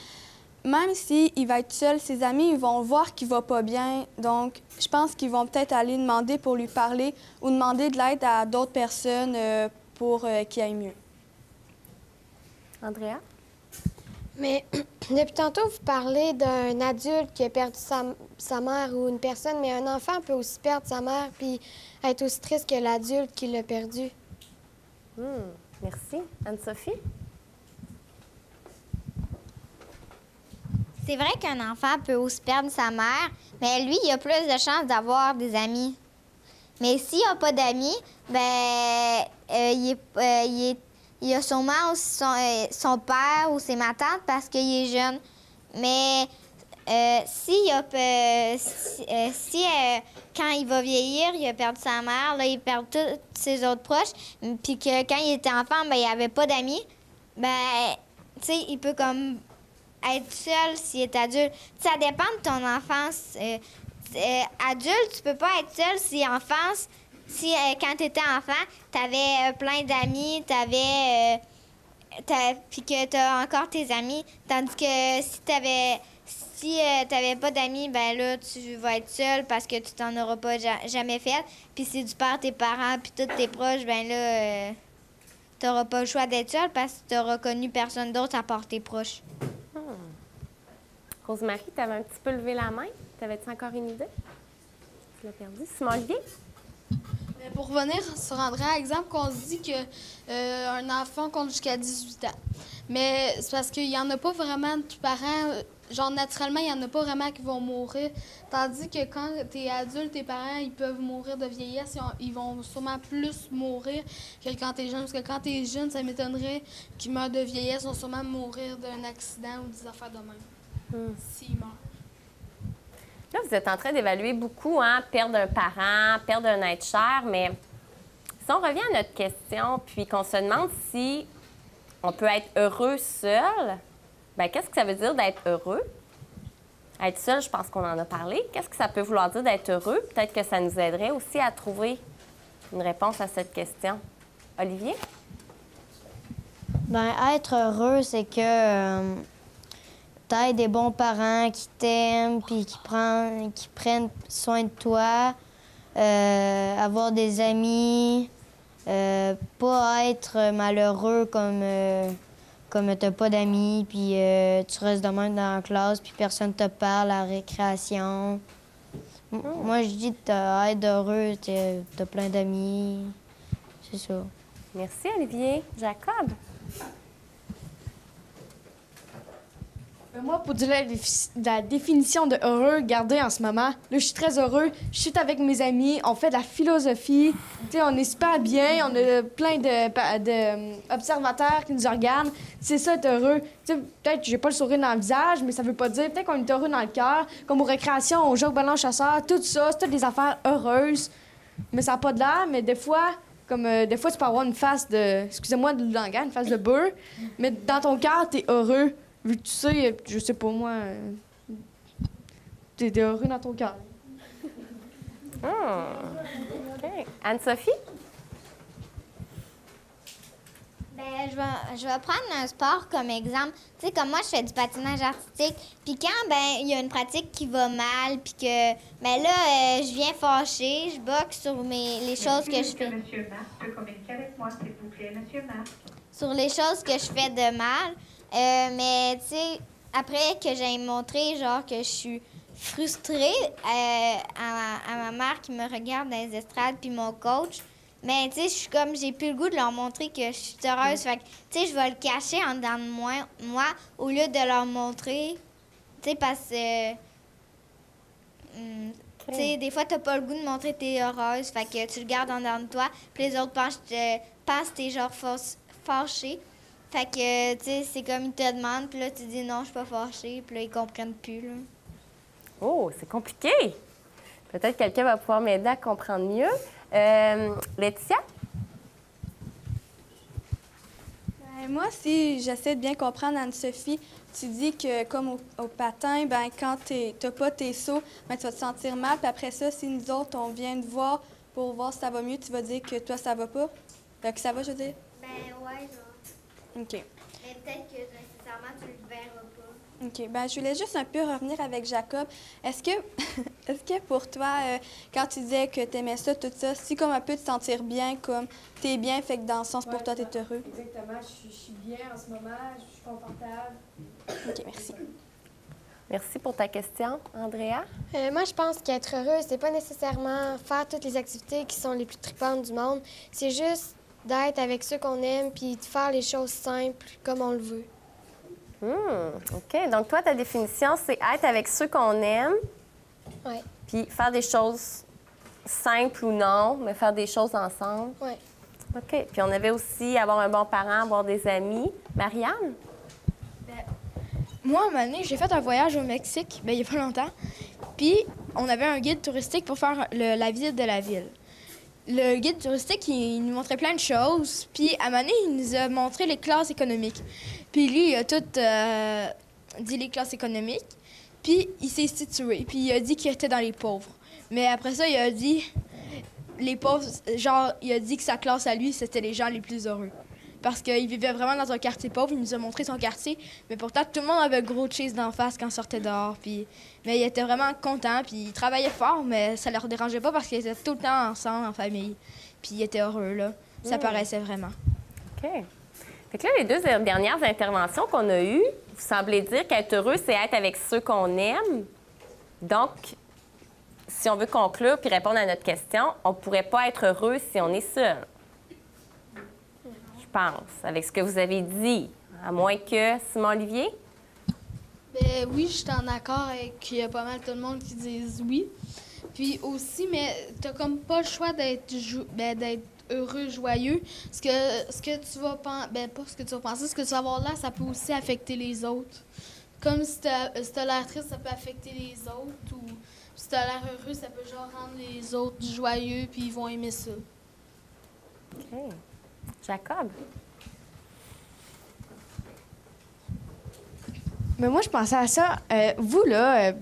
même s'il va être seul, ses amis, ils vont voir qu'il va pas bien. Donc, je pense qu'ils vont peut-être aller demander pour lui parler ou demander de l'aide à d'autres personnes pour qu'il aille mieux. Andrea? Mais depuis tantôt, vous parlez d'un adulte qui a perdu sa mère ou une personne, mais un enfant peut aussi perdre sa mère puis être aussi triste que l'adulte qui l'a perdu. Merci. Anne-Sophie? C'est vrai qu'un enfant peut aussi perdre sa mère, mais lui, il a plus de chances d'avoir des amis. Mais s'il n'a pas d'amis, il a sûrement aussi son père ou c'est ma tante parce qu'il est jeune. Mais quand il va vieillir, il a perdu sa mère, là, il perd tous ses autres proches, puis que quand il était enfant, il n'avait pas d'amis, tu sais, il peut comme être seul s'il est adulte. Ça dépend de ton enfance. Adulte, tu peux pas être seul si enfance... Si, quand tu étais enfant, tu avais plein d'amis, puis que tu as encore tes amis. Tandis que si tu n'avais pas d'amis, ben là, tu vas être seul parce que tu t'en auras pas jamais fait. Puis si tu perds tes parents puis tous tes proches, ben là, tu n'auras pas le choix d'être seul parce que tu n'auras connu personne d'autre à part tes proches. Rosemary, tu avais un petit peu levé la main. T'avais-tu encore une idée? Tu l'as perdu. Simon-Olivier? Pour revenir sur Andrea, exemple qu'on se dit qu'un enfant compte jusqu'à 18 ans. Mais c'est parce qu'il n'y en a pas vraiment de parents, genre naturellement, il n'y en a pas vraiment qui vont mourir. Tandis que quand tu es adulte, tes parents, ils peuvent mourir de vieillesse, ils vont sûrement plus mourir que quand tu es jeune. Parce que quand tu es jeune, ça m'étonnerait qu'ils meurent de vieillesse, ils vont sûrement mourir d'un accident ou des affaires de même. S'ils meurent. Là, vous êtes en train d'évaluer beaucoup, hein, perdre un parent, perdre un être cher, mais Si on revient à notre question, puis qu'on se demande si on peut être heureux seul, bien, qu'est-ce que ça veut dire d'être heureux? Être seul, je pense qu'on en a parlé. Qu'est-ce que ça peut vouloir dire d'être heureux? Peut-être que ça nous aiderait aussi à trouver une réponse à cette question. Olivier? Ben, être heureux, c'est que t'as des bons parents qui t'aiment puis qui prennent soin de toi, avoir des amis, pas être malheureux comme t'as pas d'amis, puis tu restes de même dans la classe, puis personne te parle à la récréation. Moi, je dis que être heureux, t'as plein d'amis. C'est ça. Merci, Olivier. Jacob? Moi, pour dire la définition de heureux, regardez en ce moment, là, je suis très heureux. Je suis avec mes amis, on fait de la philosophie. Tu sais, on est super bien, on a plein de observateurs qui nous regardent. C'est ça, être heureux. Tu sais, peut-être que j'ai pas le sourire dans le visage, mais ça veut pas dire. Peut-être qu'on est heureux dans le cœur. Comme aux récréations, au jeu au ballon chasseur, tout ça, c'est toutes des affaires heureuses. Mais ça n'a pas de l'air, mais des fois, des fois, tu peux avoir une face de... Excusez-moi du langage, une face de beurre. Mais dans ton cœur, t'es heureux. Vu que tu sais, je sais pas moi, t'es heureux dans ton cœur. OK. Anne-Sophie? Ben, je vais prendre un sport comme exemple. Tu sais, comme moi, je fais du patinage artistique. Puis quand, ben, il y a une pratique qui va mal, puis que, ben là, je viens fâcher, je boxe sur les choses que je fais. Monsieur Marc peut communiquer avec moi, s'il vous plaît, Monsieur Marc. Sur les choses que je fais de mal. Mais, tu sais, après que j'ai montré, genre, que je suis frustrée à ma mère qui me regarde dans les estrades, puis mon coach, mais, tu sais, je suis comme, j'ai plus le goût de leur montrer que je suis heureuse. Fait que, tu sais, je vais le cacher en dedans de moi au lieu de leur montrer, tu sais, parce que, tu sais, des fois, t'as pas le goût de montrer que t'es heureuse, fait que tu le gardes en dedans de toi, puis les autres pensent que t'es, genre, fâchée. Fait que, tu sais, c'est comme ils te demandent, puis là, tu dis non, je suis pas fâchée, puis là, ils comprennent plus, là. Oh, c'est compliqué. Peut-être que quelqu'un va pouvoir m'aider à comprendre mieux. Laetitia? Ben, moi, si j'essaie de bien comprendre Anne-Sophie, tu dis que, comme au patin, ben quand t'as pas tes sauts, ben tu vas te sentir mal, puis après ça, si nous autres, on vient te voir pour voir si ça va mieux, tu vas dire que toi, ça va pas? Que ça va, je veux dire? Ben, ouais, genre. OK. Mais peut-être que nécessairement, tu le verras pas. OK. Ben je voulais juste un peu revenir avec Jacob. Est-ce que pour toi, quand tu disais que tu aimais ça, tout ça, si comme un peu te sentir bien, comme t'es bien, fait que dans le sens pour toi, t'es heureux? Exactement. Je suis bien en ce moment. Je suis confortable. OK, merci. Merci pour ta question. Andrea? Moi, je pense qu'être heureux, c'est pas nécessairement faire toutes les activités qui sont les plus tripantes du monde. C'est juste d'être avec ceux qu'on aime puis de faire les choses simples comme on le veut. OK. Donc, toi, ta définition, c'est être avec ceux qu'on aime. Oui. Puis faire des choses simples ou non, mais faire des choses ensemble. Oui. OK. Puis on avait aussi avoir un bon parent, avoir des amis. Marianne? Moi, à un moment donné, j'ai fait un voyage au Mexique, il y a pas longtemps. Puis, on avait un guide touristique pour faire la visite de la ville. Le guide touristique, il nous montrait plein de choses. Puis, à un moment donné, il nous a montré les classes économiques. Puis, lui, il a tout dit les classes économiques. Puis, il s'est situé. Puis, il a dit qu'il était dans les pauvres. Mais après ça, il a dit les pauvres, genre, il a dit que sa classe à lui, c'était les gens les plus heureux. Parce qu'il vivait vraiment dans un quartier pauvre. Il nous a montré son quartier. Mais pourtant, tout le monde avait un gros cheese d'en face quand il sortait dehors. Puis... Mais il était vraiment content. Puis il travaillait fort, mais ça leur dérangeait pas parce qu'ils étaient tout le temps ensemble, en famille. Puis il était heureux, là. Ça paraissait vraiment. OK. Fait que là, les deux dernières interventions qu'on a eues, vous semblez dire qu'être heureux, c'est être avec ceux qu'on aime. Donc, si on veut conclure puis répondre à notre question, on ne pourrait pas être heureux si on est seul. Je pense, avec ce que vous avez dit. À moins que... Simon-Olivier? Ben oui, je suis en accord avec qu'il y a pas mal tout le monde qui disent oui. Puis aussi, mais t'as comme pas le choix d'être heureux, joyeux. Ce que tu vas penser, pas ce que tu vas penser, ce que tu vas avoir là, ça peut aussi affecter les autres. Comme si t'as l'air triste, ça peut affecter les autres. Ou si t'as l'air heureux, ça peut genre rendre les autres joyeux, puis ils vont aimer ça. OK. Jacob? Mais moi, je pensais à ça. Vous, là,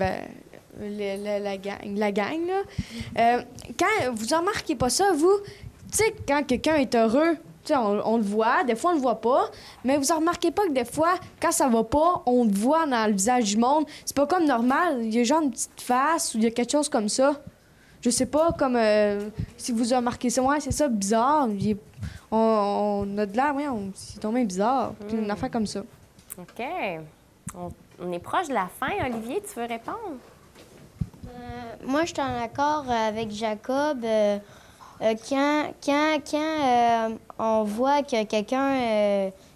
la gang, là, quand vous remarquez pas ça, vous, tu sais, quand quelqu'un est heureux, tu sais, on le voit, des fois, on le voit pas, mais vous remarquez pas que des fois, quand ça va pas, on le voit dans le visage du monde. C'est pas comme normal, il y a genre une petite face ou il y a quelque chose comme ça. Je sais pas, comme si vous remarquez ça, ouais, c'est ça, bizarre. On a de l'air, ouais, c'est tombé bizarre. Une affaire comme ça. OK. On est proche de la fin. Olivier, tu veux répondre? Moi, je suis en accord avec Jacob. Quand on voit que quelqu'un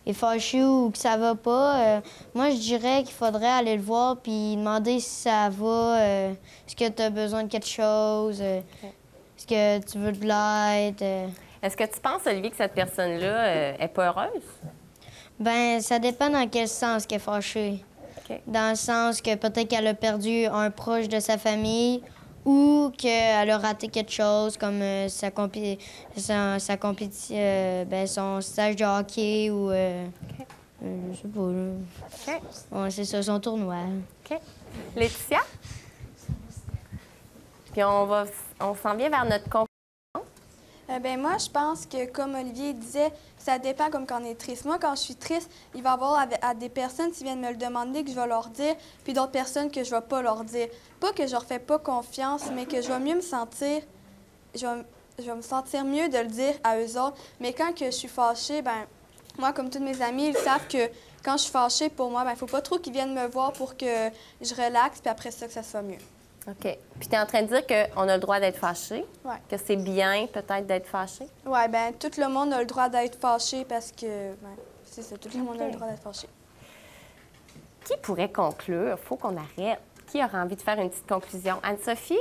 est fâché ou que ça va pas, moi, je dirais qu'il faudrait aller le voir puis demander si ça va, est-ce que tu as besoin de quelque chose, est-ce que tu veux de l'aide. Est-ce que tu penses, Olivier, que cette personne-là est pas heureuse? Ben, ça dépend dans quel sens qu'elle est fâchée. Okay. Dans le sens que peut-être qu'elle a perdu un proche de sa famille ou qu'elle a raté quelque chose comme son stage de hockey ou je sais pas. Okay. Ouais, c'est ça, son tournoi. OK. Laetitia? Puis on s'en vient vers notre conclusion. Moi, je pense que, comme Olivier disait, ça dépend comme quand on est triste. Moi, quand je suis triste, il va y avoir à des personnes qui viennent me le demander que je vais leur dire, puis d'autres personnes que je vais pas leur dire. Pas que je leur fais pas confiance, mais que je vais mieux me sentir... Je vais me sentir mieux de le dire à eux autres. Mais quand que je suis fâchée, moi, comme tous mes amis, ils savent que quand je suis fâchée, pour moi, il faut pas trop qu'ils viennent me voir pour que je relaxe, puis après ça, que ça soit mieux. OK. Puis tu es en train de dire qu'on a le droit d'être fâché? Oui. Que c'est bien, peut-être, d'être fâché? Oui, tout le monde a le droit d'être fâché parce que, c'est ça, tout le monde a le droit d'être fâché. Qui pourrait conclure? Il faut qu'on arrête. Qui aura envie de faire une petite conclusion? Anne-Sophie,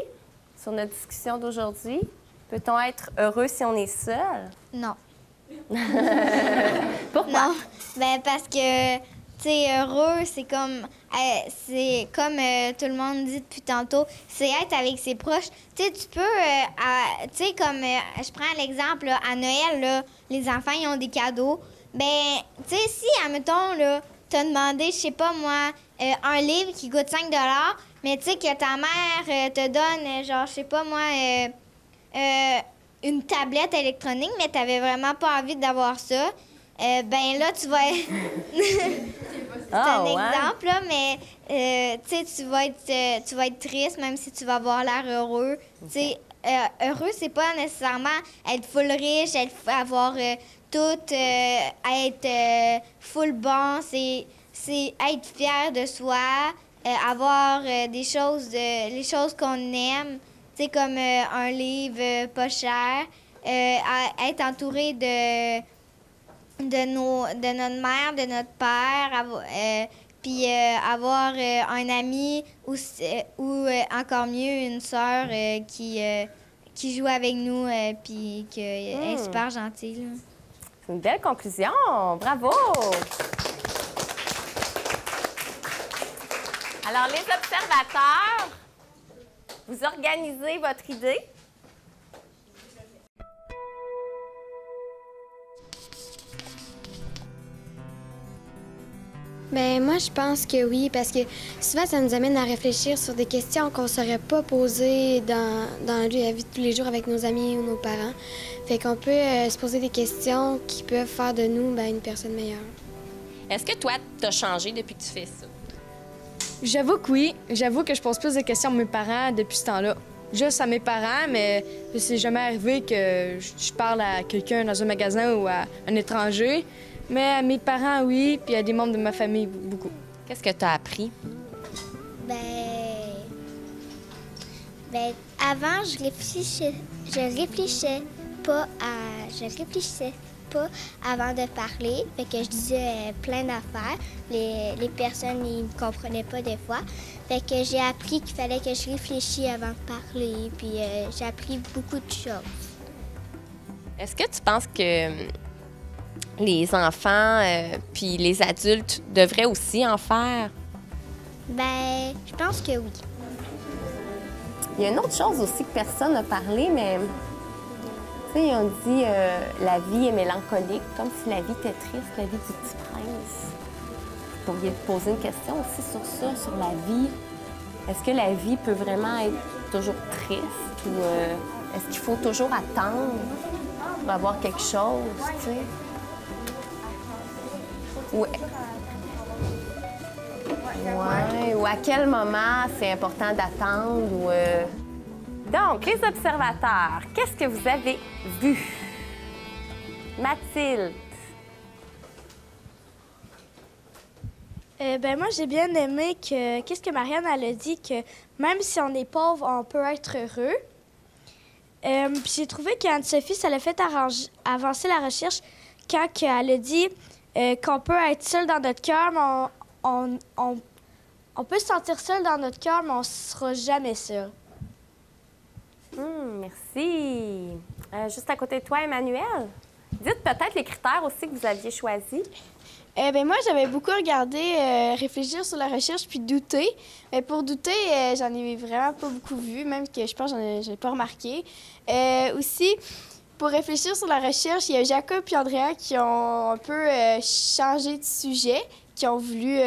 sur notre discussion d'aujourd'hui, peut-on être heureux si on est seul? Non. Pourquoi? Non. Parce que... Tu sais, heureux, c'est comme tout le monde dit depuis tantôt, c'est être avec ses proches. Tu sais, tu peux, tu sais, comme je prends l'exemple, là, à Noël, là, les enfants, ils ont des cadeaux. Ben, tu sais, si, admettons, là, t'as demandé, je sais pas moi, un livre qui coûte 5 $, mais tu sais que ta mère te donne, genre, je sais pas moi, une tablette électronique, mais t'avais vraiment pas envie d'avoir ça. Là, tu vas être... C'est un exemple, là, mais tu sais, tu vas être triste, même si tu vas avoir l'air heureux. Tu sais, heureux, c'est pas nécessairement être full riche, avoir tout, être full bon. C'est être fier de soi, avoir les choses qu'on aime, tu sais, comme un livre pas cher, être entouré de notre mère, de notre père, puis avoir un ami ou encore mieux une sœur qui joue avec nous puis qui est super gentille. C'est une belle conclusion. Bravo! Alors, les observateurs, vous organisez votre idée. Moi, je pense que oui, parce que souvent, ça nous amène à réfléchir sur des questions qu'on ne saurait pas poser dans la vie de tous les jours avec nos amis ou nos parents. Fait qu'on peut se poser des questions qui peuvent faire de nous une personne meilleure. Est-ce que toi, tu as changé depuis que tu fais ça? J'avoue que oui. J'avoue que je pose plus de questions à mes parents depuis ce temps-là. Juste à mes parents, mais c'est jamais arrivé que je parle à quelqu'un dans un magasin ou à un étranger. Mais à mes parents, oui, puis à des membres de ma famille, beaucoup. Qu'est-ce que tu as appris? Avant, je réfléchissais pas avant de parler, fait que je disais plein d'affaires. Les personnes, ils me comprenaient pas des fois. Fait que j'ai appris qu'il fallait que je réfléchisse avant de parler, puis j'ai appris beaucoup de choses. Est-ce que tu penses que les enfants puis les adultes devraient aussi en faire? Je pense que oui. Il y a une autre chose aussi que personne n'a parlé, mais Tu sais, on dit la vie est mélancolique, comme si la vie était triste, la vie du petit prince. Vous pourriez poser une question aussi sur ça, sur la vie. Est-ce que la vie peut vraiment être toujours triste ou est-ce qu'il faut toujours attendre pour avoir quelque chose, tu sais? Ouais, ou à quel moment c'est important d'attendre ou... Donc, les observateurs, qu'est-ce que vous avez vu? Mathilde. Ben moi, j'ai bien aimé que... Qu'est-ce que Marianne, elle a dit? Que même si on est pauvre, on peut être heureux. Puis j'ai trouvé qu'Anne-Sophie, ça l'a fait avancer la recherche quand elle a dit qu'on peut être seul dans notre cœur, mais on peut se sentir seul dans notre cœur, mais on ne sera jamais seul. Merci. Juste à côté de toi, Emmanuel, dites peut-être les critères aussi que vous aviez choisis. Ben moi, j'avais beaucoup regardé, réfléchir sur la recherche puis douter. Mais pour douter, j'en ai vraiment pas beaucoup vu, même que je pense que j'en ai pas remarqué. Aussi, pour réfléchir sur la recherche, il y a Jacob et Andrea qui ont un peu changé de sujet, qui ont voulu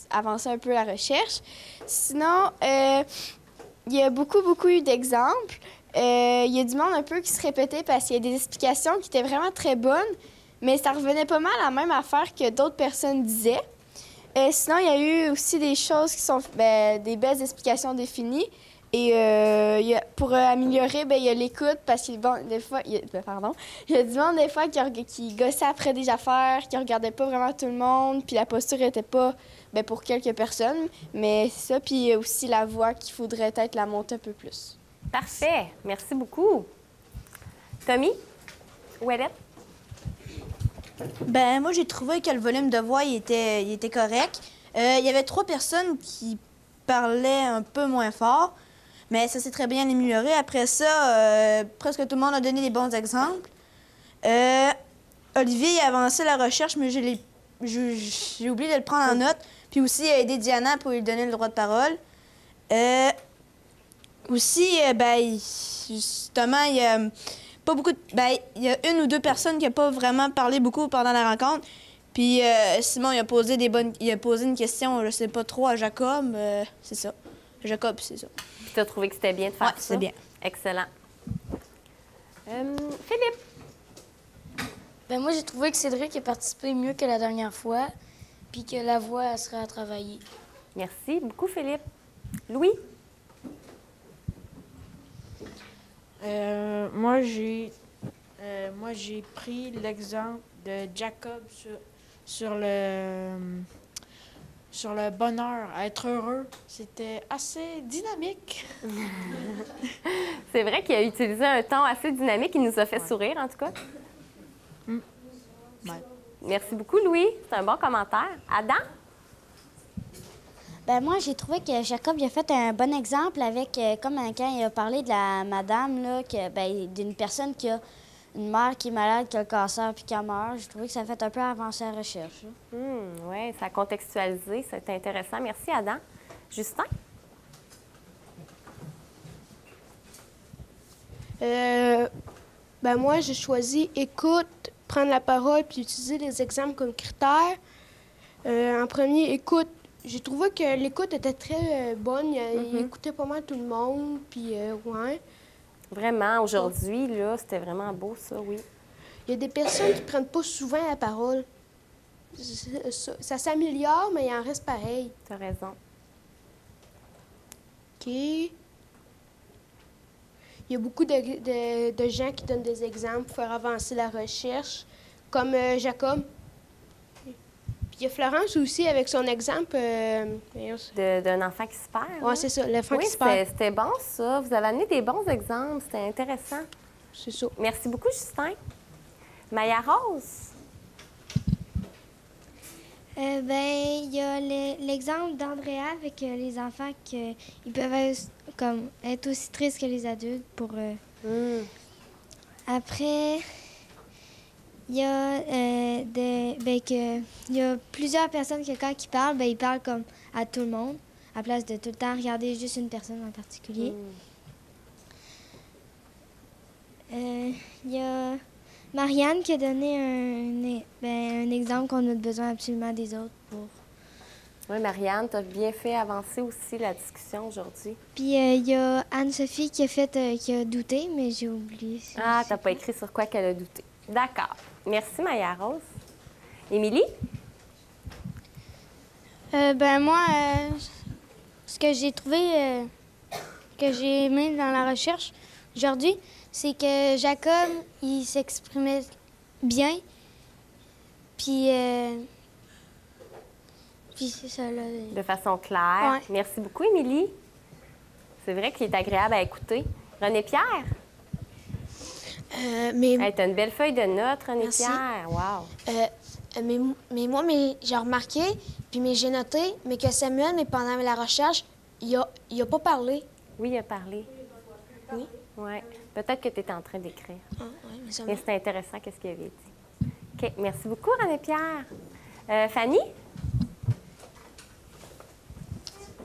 avancer un peu la recherche. Sinon, il y a beaucoup eu d'exemples. Il y a du monde un peu qui se répétait parce qu'il y a des explications qui étaient vraiment très bonnes, mais ça revenait pas mal à la même affaire que d'autres personnes disaient. Sinon, il y a eu aussi des choses qui sont des belles explications définies. Et pour améliorer, il y a l'écoute parce qu'il des fois, il y a du monde des fois qui gossait après des affaires, qui regardait pas vraiment tout le monde, puis la posture était pas pour quelques personnes, mais c'est ça. Puis aussi la voix qu'il faudrait peut-être la monter un peu plus. Parfait. Merci beaucoup. Tommy? Ouellette? Ben moi, j'ai trouvé que le volume de voix, il était correct. Il y avait 3 personnes qui parlaient un peu moins fort, mais ça s'est très bien amélioré. Après ça, presque tout le monde a donné des bons exemples. Olivier a avancé la recherche, mais j'ai oublié de le prendre en note. Puis aussi, il a aidé Diana pour lui donner le droit de parole. Aussi, justement, il y a pas beaucoup il y a 1 ou 2 personnes qui n'ont pas vraiment parlé beaucoup pendant la rencontre. Puis Simon, il a posé une question, je sais pas trop, à Jacob. C'est ça. Jacob, c'est ça. Puis tu as trouvé que c'était bien de faire ça? Oui, c'est bien. Excellent. Philippe? Ben moi, j'ai trouvé que Cédric a participé mieux que la dernière fois, puis que la voix, elle serait à travailler. Merci beaucoup, Philippe. Louis? Moi, j'ai pris l'exemple de Jacob sur le bonheur, à être heureux. C'était assez dynamique. C'est vrai qu'il a utilisé un ton assez dynamique. Il nous a fait sourire, en tout cas. Ouais. Merci beaucoup, Louis. C'est un bon commentaire. Adam? Ben moi, j'ai trouvé que Jacob il a fait un bon exemple avec, comme quand il a parlé de la madame, là, d'une personne qui a une mère qui est malade, qui a le cancer puis qui meurt. J'ai trouvé que ça a fait un peu avancer la recherche. Oui, ça a contextualisé. C'est intéressant. Merci, Adam. Justin? Moi, j'ai choisi écoute, prendre la parole puis utiliser les exemples comme critères. En premier, écoute. J'ai trouvé que l'écoute était très bonne. Il écoutait pas mal tout le monde, puis ouais. Vraiment, aujourd'hui, là, c'était vraiment beau, ça, oui. Il y a des personnes qui prennent pas souvent la parole. Ça s'améliore, mais il en reste pareil. T'as raison. OK. Il y a beaucoup de gens qui donnent des exemples pour faire avancer la recherche, comme Jacob. Il y a Florence aussi avec son exemple. D'un enfant qui se perd. Oui, c'est ça, l'enfant qui se perd. C'était bon, ça. Vous avez amené des bons exemples. C'était intéressant. C'est ça. Merci beaucoup, Justin. Maya Rose? Il y a l'exemple d'Andrea avec les enfants qu'ils peuvent être aussi tristes que les adultes pour... Après... Il y a il y a plusieurs personnes que quand ils parlent, ils parlent comme à tout le monde, à place de tout le temps regarder juste une personne en particulier. Il y a Marianne qui a donné un exemple qu'on a besoin absolument des autres pour. Oui, Marianne, tu as bien fait avancer aussi la discussion aujourd'hui. Puis il y a Anne-Sophie qui a douté, mais j'ai oublié. Ah, tu n'as pas écrit sur quoi qu'elle a douté. D'accord. Merci, Maya-Rose. Émilie? Moi, ce que j'ai trouvé, que j'ai aimé dans la recherche aujourd'hui, c'est que Jacob, il s'exprimait bien. Puis c'est ça, là. De façon claire. Ouais. Merci beaucoup, Émilie. C'est vrai qu'il est agréable à écouter. René-Pierre? T'as une belle feuille de notes, René-Pierre. Wow. J'ai remarqué, mais j'ai noté, mais que Samuel, pendant la recherche, il a pas parlé. Oui, il a parlé. Oui? Oui. Peut-être que tu étais en train d'écrire. Mais c'était intéressant, qu'est-ce qu'il avait dit. OK. Merci beaucoup, René-Pierre. Fanny?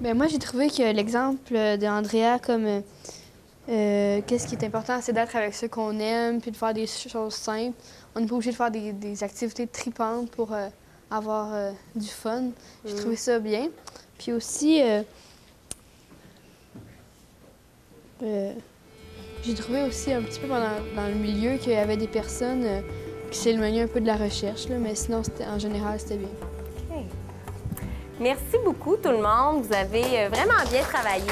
Moi, j'ai trouvé que l'exemple d'Andrea, comme qu'est-ce qui est important, c'est d'être avec ceux qu'on aime, puis de faire des choses simples. On n'est pas obligé de faire des activités tripantes pour avoir du fun. J'ai trouvé ça bien. Puis aussi, j'ai trouvé aussi un petit peu dans le milieu qu'il y avait des personnes qui s'éloignaient un peu de la recherche, là, mais sinon, en général, c'était bien. OK. Merci beaucoup, tout le monde. Vous avez vraiment bien travaillé.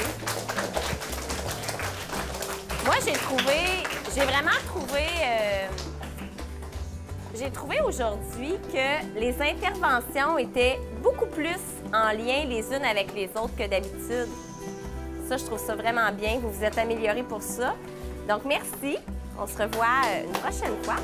Moi, j'ai trouvé aujourd'hui que les interventions étaient beaucoup plus en lien les unes avec les autres que d'habitude. Ça, je trouve ça vraiment bien. Vous vous êtes améliorés pour ça. Donc, merci. On se revoit une prochaine fois.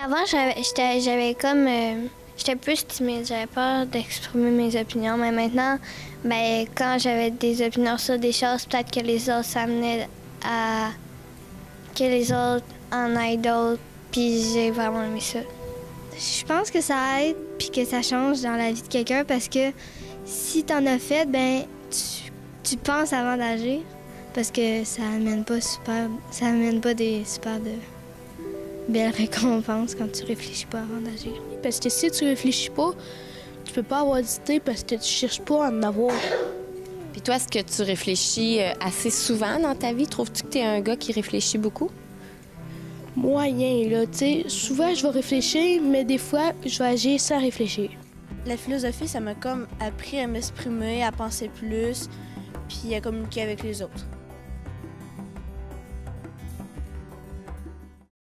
Avant, j'étais plus timide, j'avais peur d'exprimer mes opinions, mais maintenant, quand j'avais des opinions sur des choses, peut-être que les autres s'amenaient à que les autres en aient d'autres, puis j'ai vraiment aimé ça. Je pense que ça aide puis que ça change dans la vie de quelqu'un parce que si t'en as fait, tu penses avant d'agir parce que ça amène pas des super de belle récompense quand tu réfléchis pas avant d'agir. Parce que si tu réfléchis pas, tu peux pas avoir d'idée parce que tu cherches pas à en avoir. Puis toi, est-ce que tu réfléchis assez souvent dans ta vie? Trouves-tu que tu es un gars qui réfléchit beaucoup? Moyen, là. Tu sais, souvent, je vais réfléchir, mais des fois, je vais agir sans réfléchir. La philosophie, ça m'a comme appris à m'exprimer, à penser plus, puis à communiquer avec les autres.